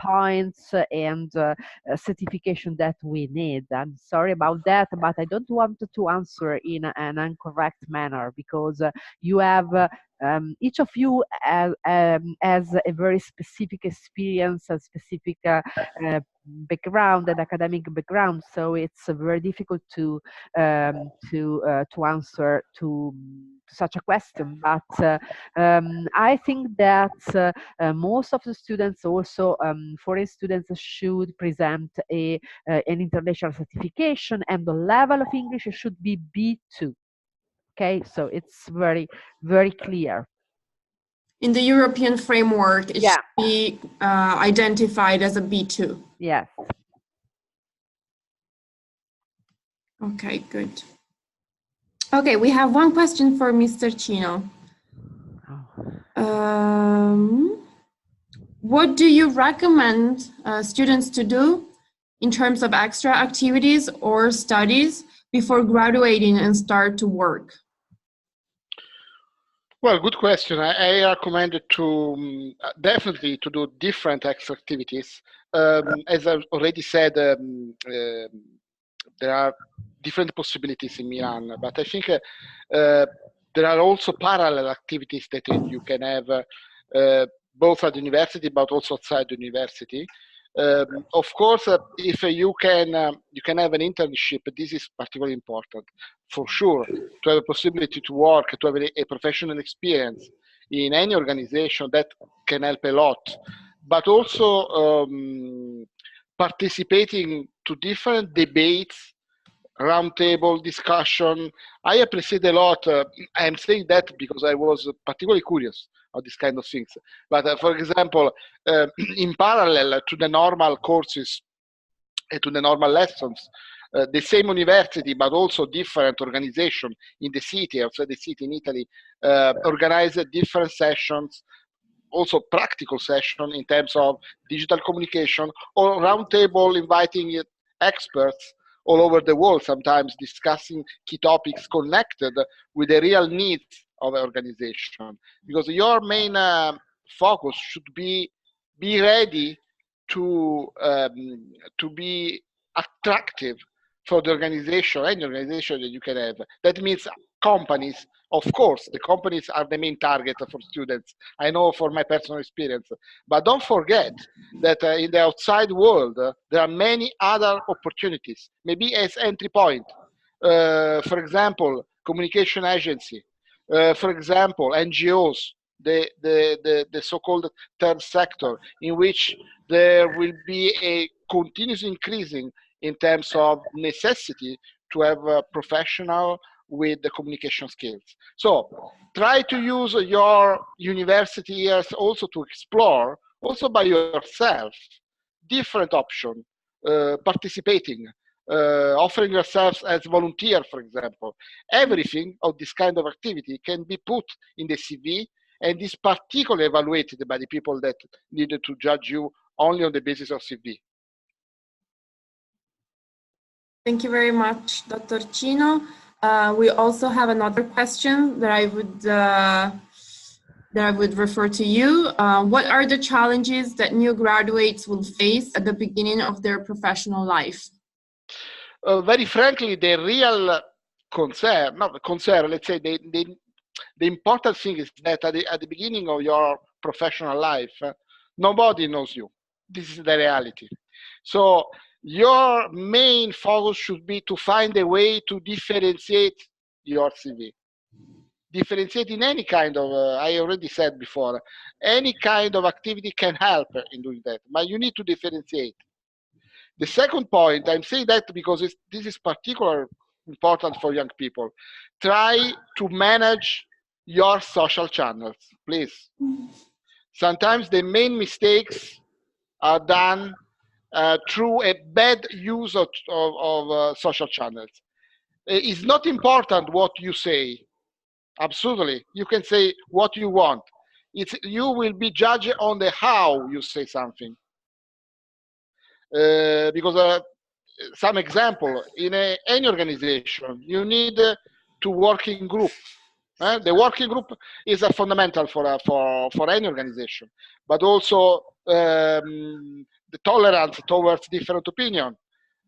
points and certification that we need. I'm sorry about that, but I don't want to answer in an incorrect manner, because you have each of you has a very specific experience, a specific background and academic background, so it's very difficult to answer to such a question, but I think that most of the students, also foreign students, should present an international certification, and the level of English should be B2. Okay, so it's very, very clear. In the European framework, it Yeah. should be identified as a B2. Yes. Okay, good. Okay, we have one question for Mr. Chino. What do you recommend students to do in terms of extra activities or studies before graduating and start to work? Well, good question. I recommend to definitely to do different extra activities. As I've already said, there are different possibilities in Milan, but I think there are also parallel activities that you can have both at the university, but also outside the university. Of course, if you can have an internship, this is particularly important, for sure, to have a possibility to work, to have a professional experience in any organization. That can help a lot. But also participating to different debates, roundtable discussion. I appreciate a lot. I'm saying that because I was particularly curious of these kind of things. But for example, in parallel to the normal courses and to the normal lessons, the same university, but also different organization in the city, outside the city in Italy, organize different sessions, also practical session in terms of digital communication, or roundtable inviting experts all over the world, sometimes discussing key topics connected with the real needs of an organization. Because your main focus should be ready to be attractive for the organization, any organization that you can have. That means companies. Of course, the companies are the main target for students. I know for my personal experience. But don't forget that in the outside world, there are many other opportunities, maybe as entry point. For example, communication agency. For example, NGOs, the so-called third sector, in which there will be a continuous increasing in terms of necessity to have a professional with the communication skills. So try to use your university years also to explore, also by yourself, different options, participating, offering yourselves as volunteer, for example. Everything of this kind of activity can be put in the CV, and is particularly evaluated by the people that needed to judge you only on the basis of CV. Thank you very much, Dr. Chino. We also have another question that I would refer to you. What are the challenges that new graduates will face at the beginning of their professional life? Very frankly, the real concern, let's say the important thing is that at the beginning of your professional life, nobody knows you. This is the reality. So your main focus should be to find a way to differentiate your CV. Differentiate in any kind of, I already said before, any kind of activity can help in doing that, but you need to differentiate. The second point, I'm saying that because this is particularly important for young people. Try to manage your social channels, please. Sometimes the main mistakes are done through a bad use of social channels. It's not important what you say. Absolutely, you can say what you want. You will be judged on the how you say something. Because some example, in any organization, you need to work in group. The working group is a fundamental for any organization, but also the tolerance towards different opinion,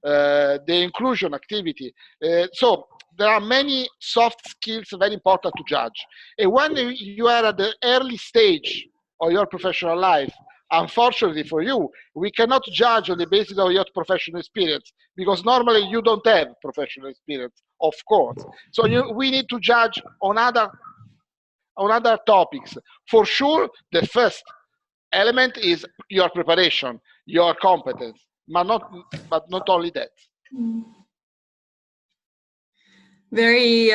the inclusion activity. So there are many soft skills very important to judge. And when you are at the early stage of your professional life, unfortunately for you, we cannot judge on the basis of your professional experience, because normally you don't have professional experience, of course. So we need to judge on other on other topics. For sure, the first element is your preparation, your competence, but not only that. Very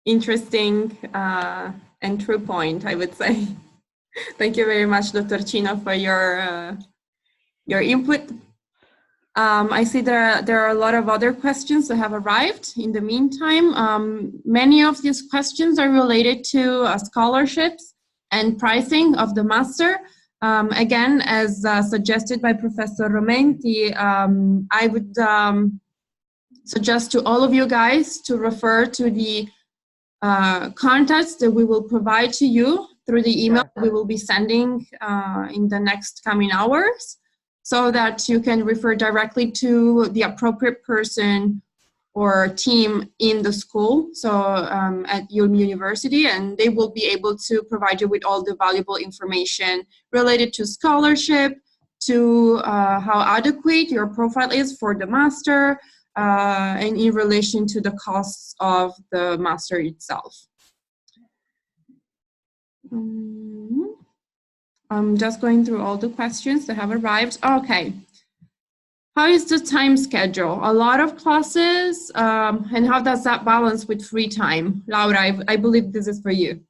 interesting and true point, I would say. Thank you very much, Dr. Chino, for your input. I see there are a lot of other questions that have arrived in the meantime. Many of these questions are related to scholarships and pricing of the master. Again, as suggested by Professor Romenti, I would suggest to all of you guys to refer to the contacts that we will provide to you through the email we will be sending in the next coming hours, so that you can refer directly to the appropriate person or team in the school, so at IULM University, and they will be able to provide you with all the valuable information related to scholarship, to how adequate your profile is for the master, and in relation to the costs of the master itself. I'm just going through all the questions that have arrived. Okay. How is the time schedule? A lot of classes, and how does that balance with free time? Laura, I believe this is for you.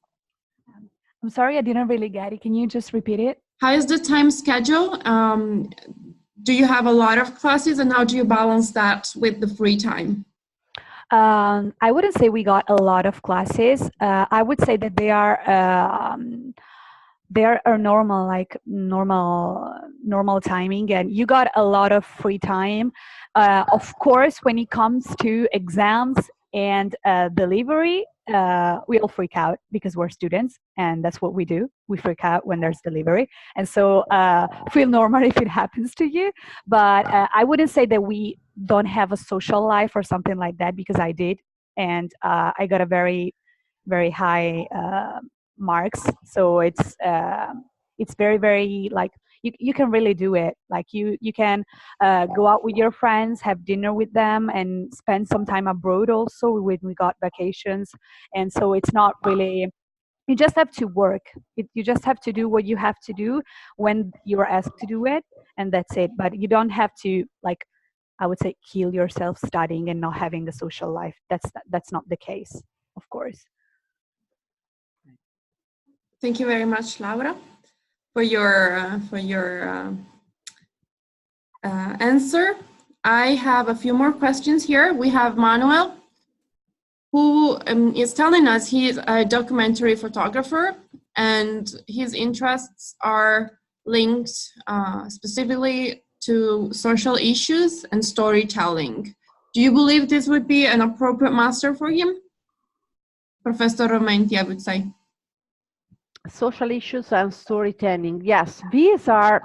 I'm sorry, I didn't really get it. Can you just repeat it? How is the time schedule? Do you have a lot of classes, and how do you balance that with the free time? I wouldn't say we got a lot of classes. I would say that they are normal, like normal timing, and you got a lot of free time. Of course, when it comes to exams and delivery, we all freak out because we're students, and that's what we do. We freak out when there's delivery, and so feel normal if it happens to you. But I wouldn't say that we don't have a social life or something like that, because I did, and I got a very, very high marks. So it's very, very, like, you can really do it. Like you can go out with your friends, have dinner with them, and spend some time abroad also when we got vacations. And so it's not really, you just have to work. You just have to do what you have to do when you're asked to do it, and that's it. But you don't have to, like, I would say, kill yourself studying and not having the social life. That's not the case, of course. Thank you very much, Laura, for your answer. I have a few more questions here. We have Manuel, who is telling us he is a documentary photographer, and his interests are linked specifically to social issues and storytelling. Do you believe this would be an appropriate master for him? Professor Romenti, I would say. Social issues and storytelling. Yes, these are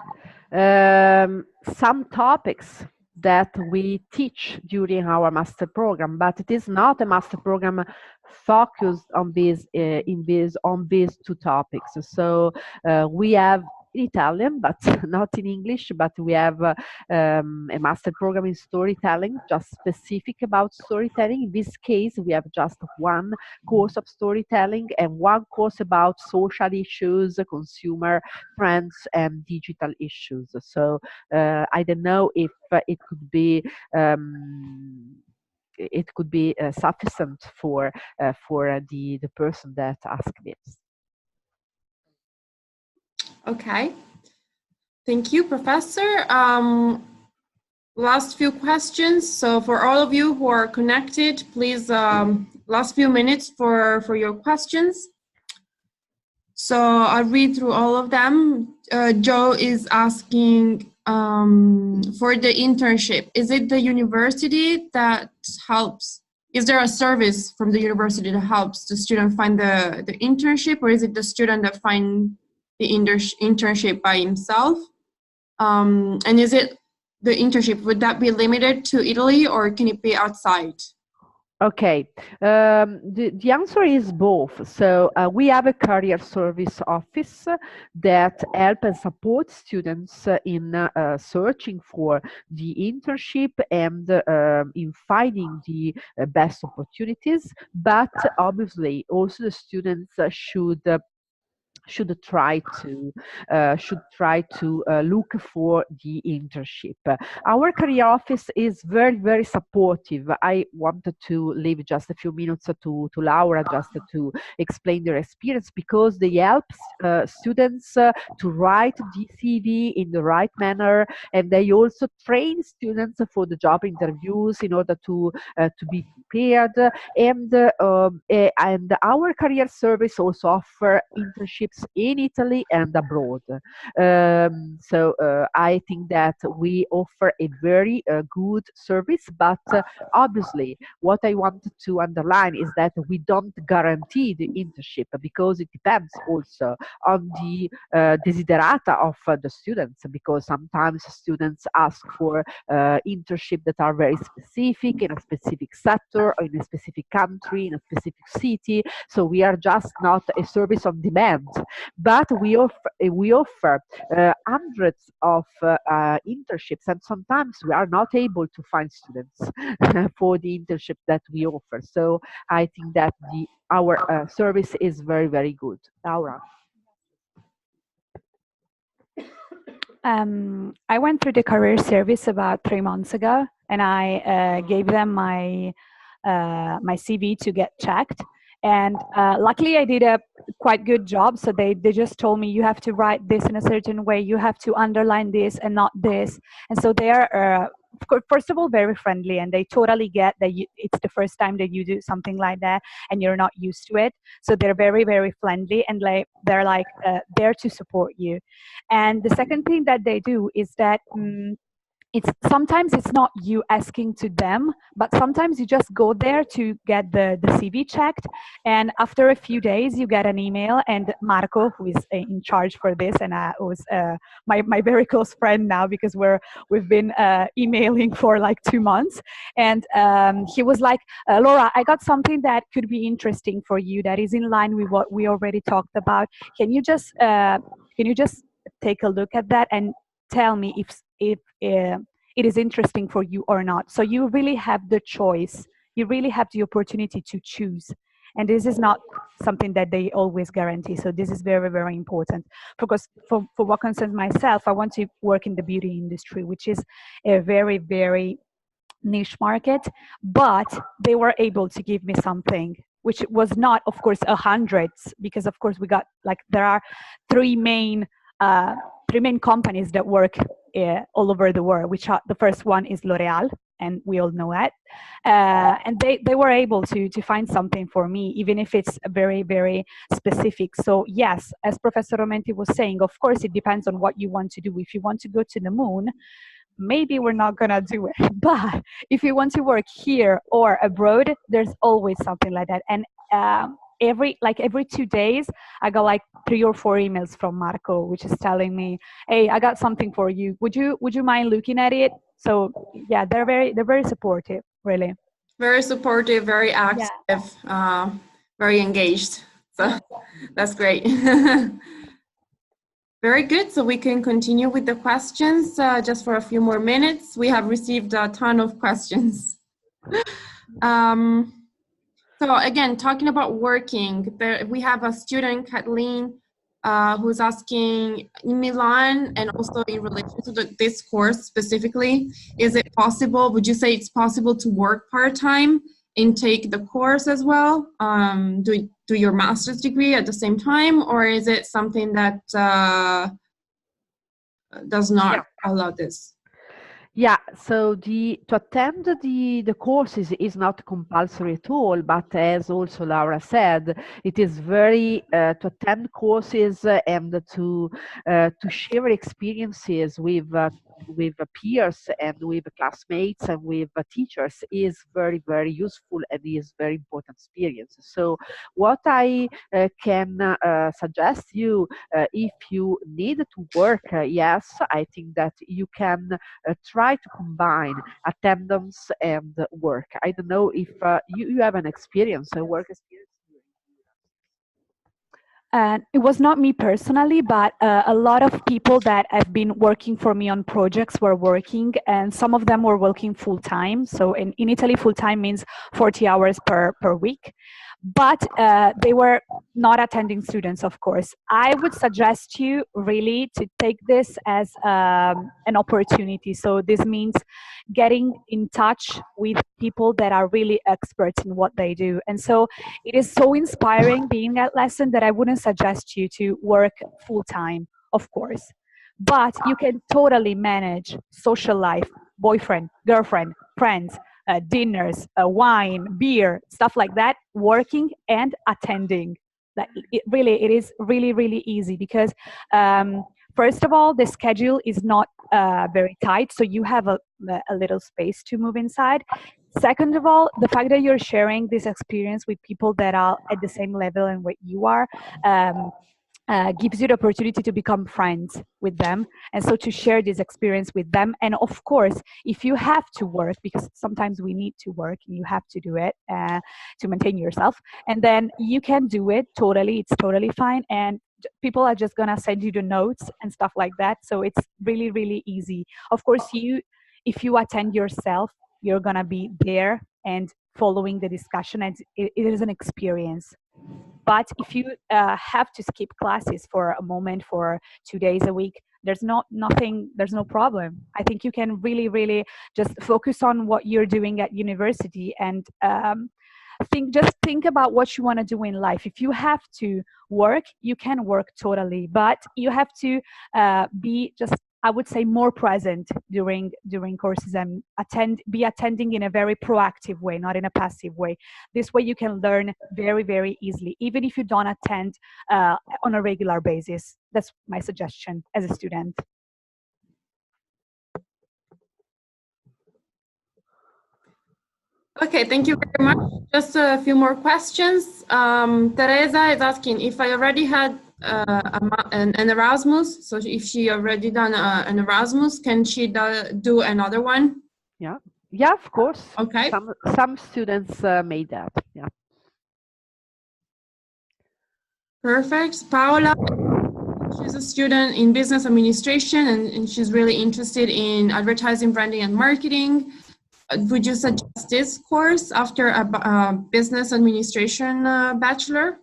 some topics that we teach during our master program, but it is not a master program focused on these two topics. So we have in Italian, but not in English, but we have a master program in storytelling, just specific about storytelling. In this case, we have just one course of storytelling and one course about social issues, consumer trends, and digital issues. So I don't know if it could be sufficient for the person that asked this. Okay, thank you, Professor. Last few questions. So for all of you who are connected, please, last few minutes for your questions. So I'll read through all of them. Joe is asking for the internship. Is it the university that helps? Is there a service from the university that helps the student find the internship, or is it the student that finds the internship by himself? And is it the internship, would that be limited to Italy, or can it be outside? Okay, the answer is both. So we have a career service office that help and support students in searching for the internship and in finding the best opportunities. But obviously, also the students should try to look for the internship. Our career office is very, very supportive. I wanted to leave just a few minutes to Laura just to explain their experience, because they help students to write the CV in the right manner, and they also train students for the job interviews in order to be prepared. And our career service also offer internships in Italy and abroad. So I think that we offer a very good service, but obviously what I wanted to underline is that we don't guarantee the internship, because it depends also on the desiderata of the students, because sometimes students ask for internship that are very specific in a specific sector or in a specific country, in a specific city. So we are just not a service on demand, but we offer hundreds of internships, and sometimes we are not able to find students for the internship that we offer. So I think that our service is very, very good. Laura. I went through the career service about 3 months ago, and I gave them my CV to get checked. And luckily, I did a quite good job. So they just told me, you have to write this in a certain way, you have to underline this and not this. And so they are, first of all, very friendly, and they totally get that it's the first time that you do something like that and you're not used to it. So they're very, very friendly, and they're like there to support you. And the second thing that they do is that sometimes it's not you asking to them, but sometimes you just go there to get the CV checked, and after a few days you get an email, and Marco, who is in charge for this, and was my very close friend now, because we've been emailing for like 2 months, and he was like, Laura, I got something that could be interesting for you, that is in line with what we already talked about. Can you just take a look at that and tell me if it is interesting for you or not. So you really have the choice. You really have the opportunity to choose. And this is not something that they always guarantee. So this is very, very important. Because for what concerns myself, I want to work in the beauty industry, which is a very, very niche market. But they were able to give me something which was not, of course, hundreds, because of course there are three main companies that work all over the world, which are, the first one is L'Oreal, and we all know that. And they were able to find something for me, even if it's very, very specific. So yes, as Professor Romenti was saying, of course, it depends on what you want to do. If you want to go to the moon, maybe we're not gonna do it. But if you want to work here or abroad, there's always something like that. And every 2 days, I got like 3 or 4 emails from Marco, which is telling me, "Hey, I got something for you. Would you mind looking at it?" So yeah, they're very supportive, really. Very supportive, very active, very engaged. So that's great. Very good. So we can continue with the questions just for a few more minutes. We have received a ton of questions. So again, talking about working, we have a student, Kathleen, who's asking, in Milan and also in relation to this course specifically, is it possible, would you say it's possible to work part-time and take the course as well? Do your master's degree at the same time, or is it something that does not allow this? Yeah, so to attend the courses is not compulsory at all, but as also Laura said, it is very to attend courses and to share experiences with with peers and with classmates and with teachers is very, very useful and is very important experience. So what I can suggest you, if you need to work, yes, I think that you can try to combine attendance and work. I don't know if you have an experience, a work experience. And it was not me personally, but a lot of people that have been working for me on projects were working, and some of them were working full time. So in Italy, full time means 40 hours per week. But they were not attending students, of course. I would suggest you really to take this as an opportunity. So this means getting in touch with people that are really experts in what they do. And so it is so inspiring being at lesson that I wouldn't suggest you to work full time, of course. But you can totally manage social life, boyfriend, girlfriend, friends, dinners, wine, beer, stuff like that, working and attending. That it is really, really easy because first of all, the schedule is not very tight, so you have a little space to move inside. Second of all, the fact that you're sharing this experience with people that are at the same level and what you are gives you the opportunity to become friends with them, and so to share this experience with them. And of course, if you have to work, because sometimes we need to work and you have to do it to maintain yourself, and then you can do it totally, it's totally fine, and people are just gonna send you the notes and stuff like that. So it's really, really easy. Of course, if you attend yourself, you're gonna be there and following the discussion, and it is an experience. But if you have to skip classes for a moment, for 2 days a week, there's no problem. I think you can really, really just focus on what you're doing at university, and think about what you want to do in life. If you have to work, you can work totally, but you have to be just, I would say, more present during courses, and be attending in a very proactive way, not in a passive way. This way you can learn very, very easily, even if you don't attend on a regular basis. That's my suggestion as a student. Okay, thank you very much. Just a few more questions. Teresa is asking if I already had an Erasmus. So if she already done an Erasmus, can she do another one? Yeah, of course. Okay. Some students made that. Yeah. Perfect. Paola, she's a student in business administration, and she's really interested in advertising, branding, and marketing. Would you suggest this course after a business administration bachelor?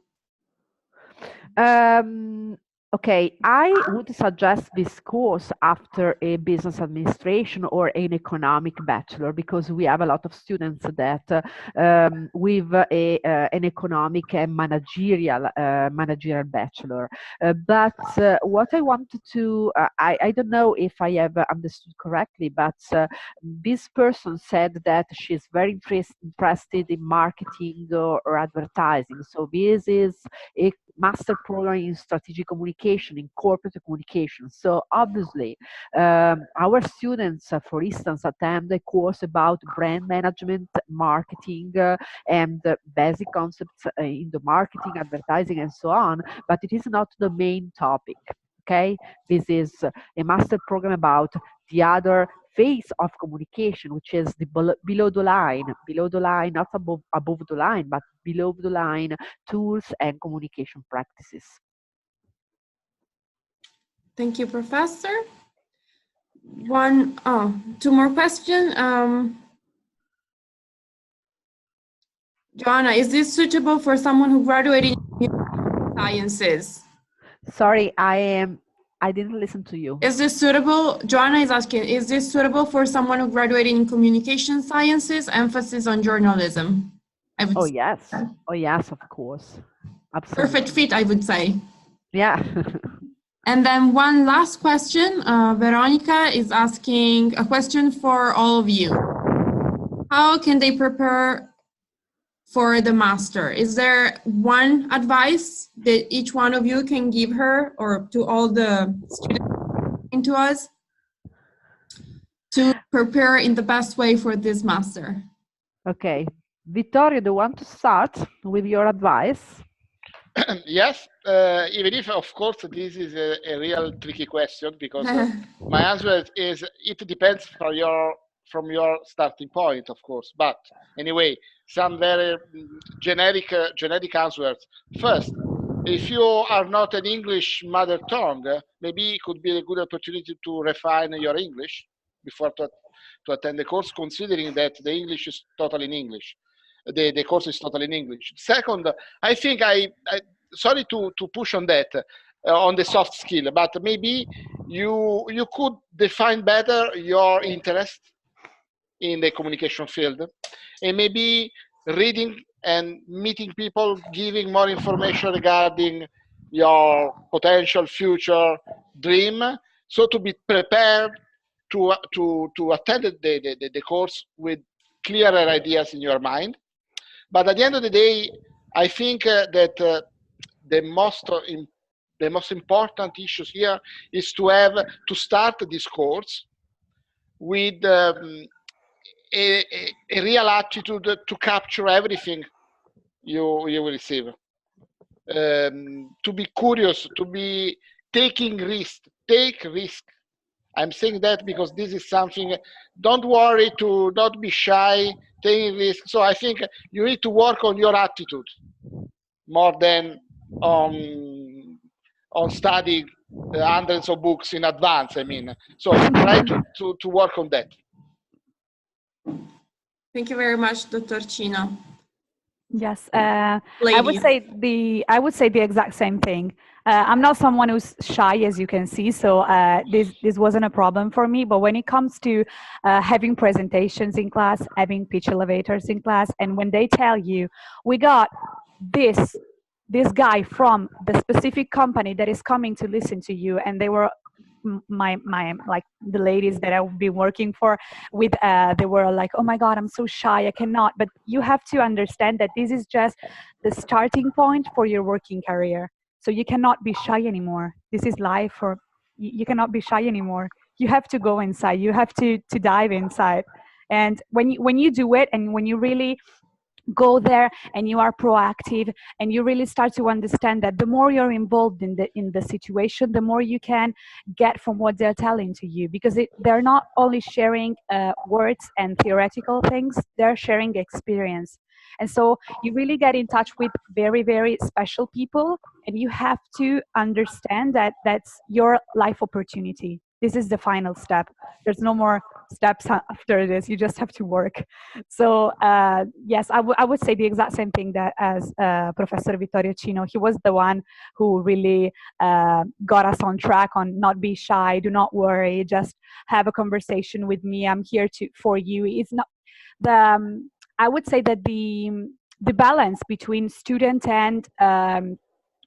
Okay, I would suggest this course after a business administration or an economic bachelor, because we have a lot of students that with an economic and managerial bachelor. But what I wanted to, I don't know if I have understood correctly, but this person said that she's very interested in marketing or advertising. So this is a master program in strategic communication, in corporate communication. So obviously, our students, for instance, attend a course about brand management, marketing, and basic concepts in the marketing, advertising, and so on, but it is not the main topic. Okay, this is a master program about the other phase of communication, which is the below the line, not above the line, but below the line tools and communication practices. Thank you, Professor. Two more questions. Joanna, is this suitable for someone who graduated in sciences? Sorry, I didn't listen to you. Is this suitable? Joanna is asking, is this suitable for someone who graduated in communication sciences, emphasis on journalism? Oh, yes. Oh, yes, of course. Absolutely. Perfect fit, I would say. Yeah. And then one last question. Veronica is asking a question for all of you. How can they prepare for the master? Is there one advice that each one of you can give her or to all the students to us? to prepare in the best way for this master? Okay. Vittorio, do you want to start with your advice? Yes, even if, of course, this is a real tricky question, because my answer is it depends from your starting point, of course. But anyway, some very generic answers. First, if you are not an English mother tongue, maybe it could be a good opportunity to refine your English before to attend the course, considering that the English is totally in English. The course is totally in English. Second, I think I sorry to push on that, on the soft skill, but maybe you could define better your interest in the communication field, and maybe reading and meeting people, giving more information regarding your potential future dream, so to be prepared to attend the course with clearer ideas in your mind. But at the end of the day, I think that the most important issues here is to start this course with a real attitude to capture everything you will receive. To be curious, to be taking risk. Take risk. I'm saying that because this is something. Don't worry, to not be shy. Taking risk. So I think you need to work on your attitude more than on studying hundreds of books in advance. I mean, so try to work on that. Thank you very much, Dr. Cino. Yes, I would say the exact same thing. I'm not someone who's shy, as you can see, so this wasn't a problem for me. But when it comes to having presentations in class, having pitch elevators in class, and when they tell you, we got this guy from the specific company that is coming to listen to you, and they were my like the ladies that I've been working for with, they were like, oh my God, I'm so shy, I cannot. But you have to understand that this is just the starting point for your working career. So you cannot be shy anymore. This is life, or you cannot be shy anymore. You have to go inside. You have to dive inside. And when you do it, and when you really go there and you are proactive, and you really start to understand that the more you're involved in the situation, the more you can get from what they're telling to you, because they're not only sharing words and theoretical things, they're sharing experience. And so you really get in touch with very, very special people, and you have to understand that that's your life opportunity. This is the final step. There's no more steps after this. You just have to work. So yes, I would say the exact same thing that as Professor Vittorio Cino. He was the one who really got us on track on not be shy, do not worry, just have a conversation with me. I'm here for you. It's not the I would say that the balance between student and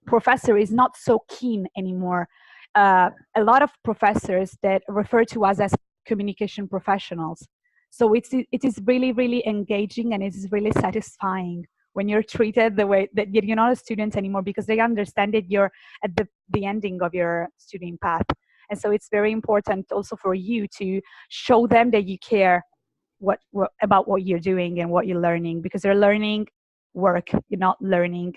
professor is not so keen anymore. A lot of professors that refer to us as communication professionals. So it is really, really engaging, and it is really satisfying when you're treated the way that you're not a student anymore, because they understand that you're at the ending of your student path. And so it's very important also for you to show them that you care about what you're doing and what you're learning, because they're learning work. You're not learning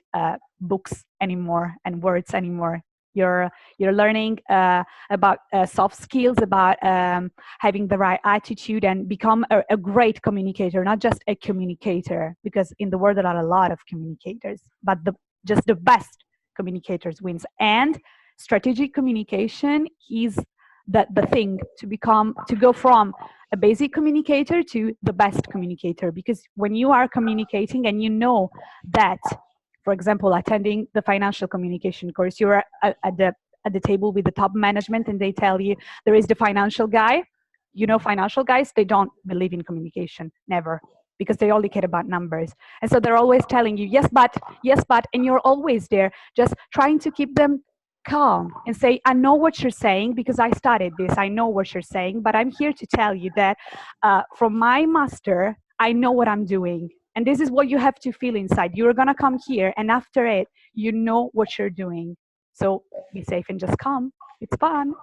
books anymore and words anymore. You're learning about soft skills, about having the right attitude, and become a great communicator, not just a communicator, because in the world there are a lot of communicators, but just the best communicators wins. And strategic communication is the thing to go from a basic communicator to the best communicator, because when you are communicating and you know that, for example, attending the financial communication course, you're at the table with the top management, and they tell you there is the financial guy. You know, financial guys, they don't believe in communication, never, because they only care about numbers. And so they're always telling you, yes, but, and you're always there, just trying to keep them calm and say, I know what you're saying because I studied this, I know what you're saying, but I'm here to tell you that from my master, I know what I'm doing. And this is what you have to feel inside. You're going to come here, and after it, you know what you're doing. So be safe and just come. It's fun.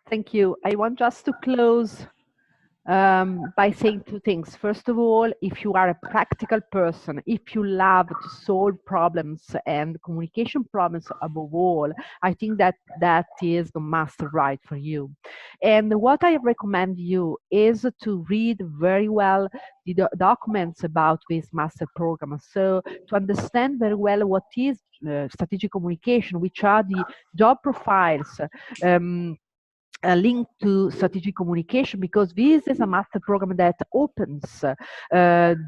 Thank you. I want just to close by saying two things. First of all, if you are a practical person, if you love to solve problems and communication problems above all, I think that that is the master right for you. And what I recommend you is to read very well the documents about this master program. So to understand very well what is strategic communication, which are the job profiles, a link to strategic communication, because this is a master program that opens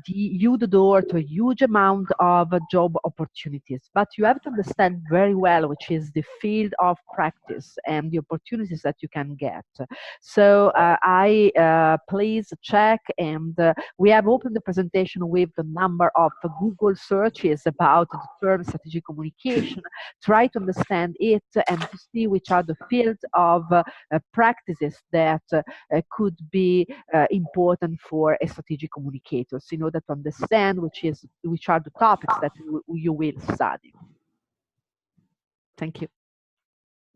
you the door to a huge amount of job opportunities. But you have to understand very well which is the field of practice and the opportunities that you can get. So please check, and we have opened the presentation with the number of Google searches about the term strategic communication. Try to understand it and to see which are the fields of practices that could be important for a strategic communicator, in order to understand which are the topics that you will study. Thank you.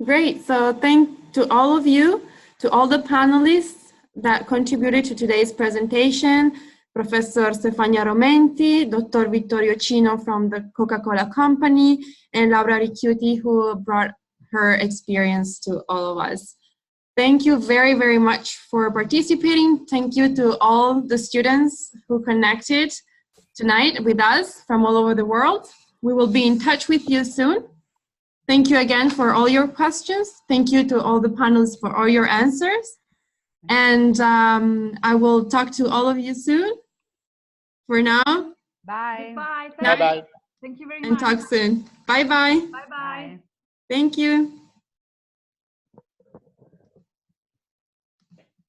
Great. So thank to all of you, to all the panelists that contributed to today's presentation, Professor Stefania Romenti, Dr. Vittorio Cino from the Coca-Cola Company, and Laura Ricchiuti, who brought her experience to all of us. Thank you very, very much for participating. Thank you to all the students who connected tonight with us from all over the world. We will be in touch with you soon. Thank you again for all your questions. Thank you to all the panelists for all your answers. And I will talk to all of you soon. For now. Bye. Bye. Bye-bye. Thank you very much. And talk soon. Bye-bye. Bye-bye. Thank you.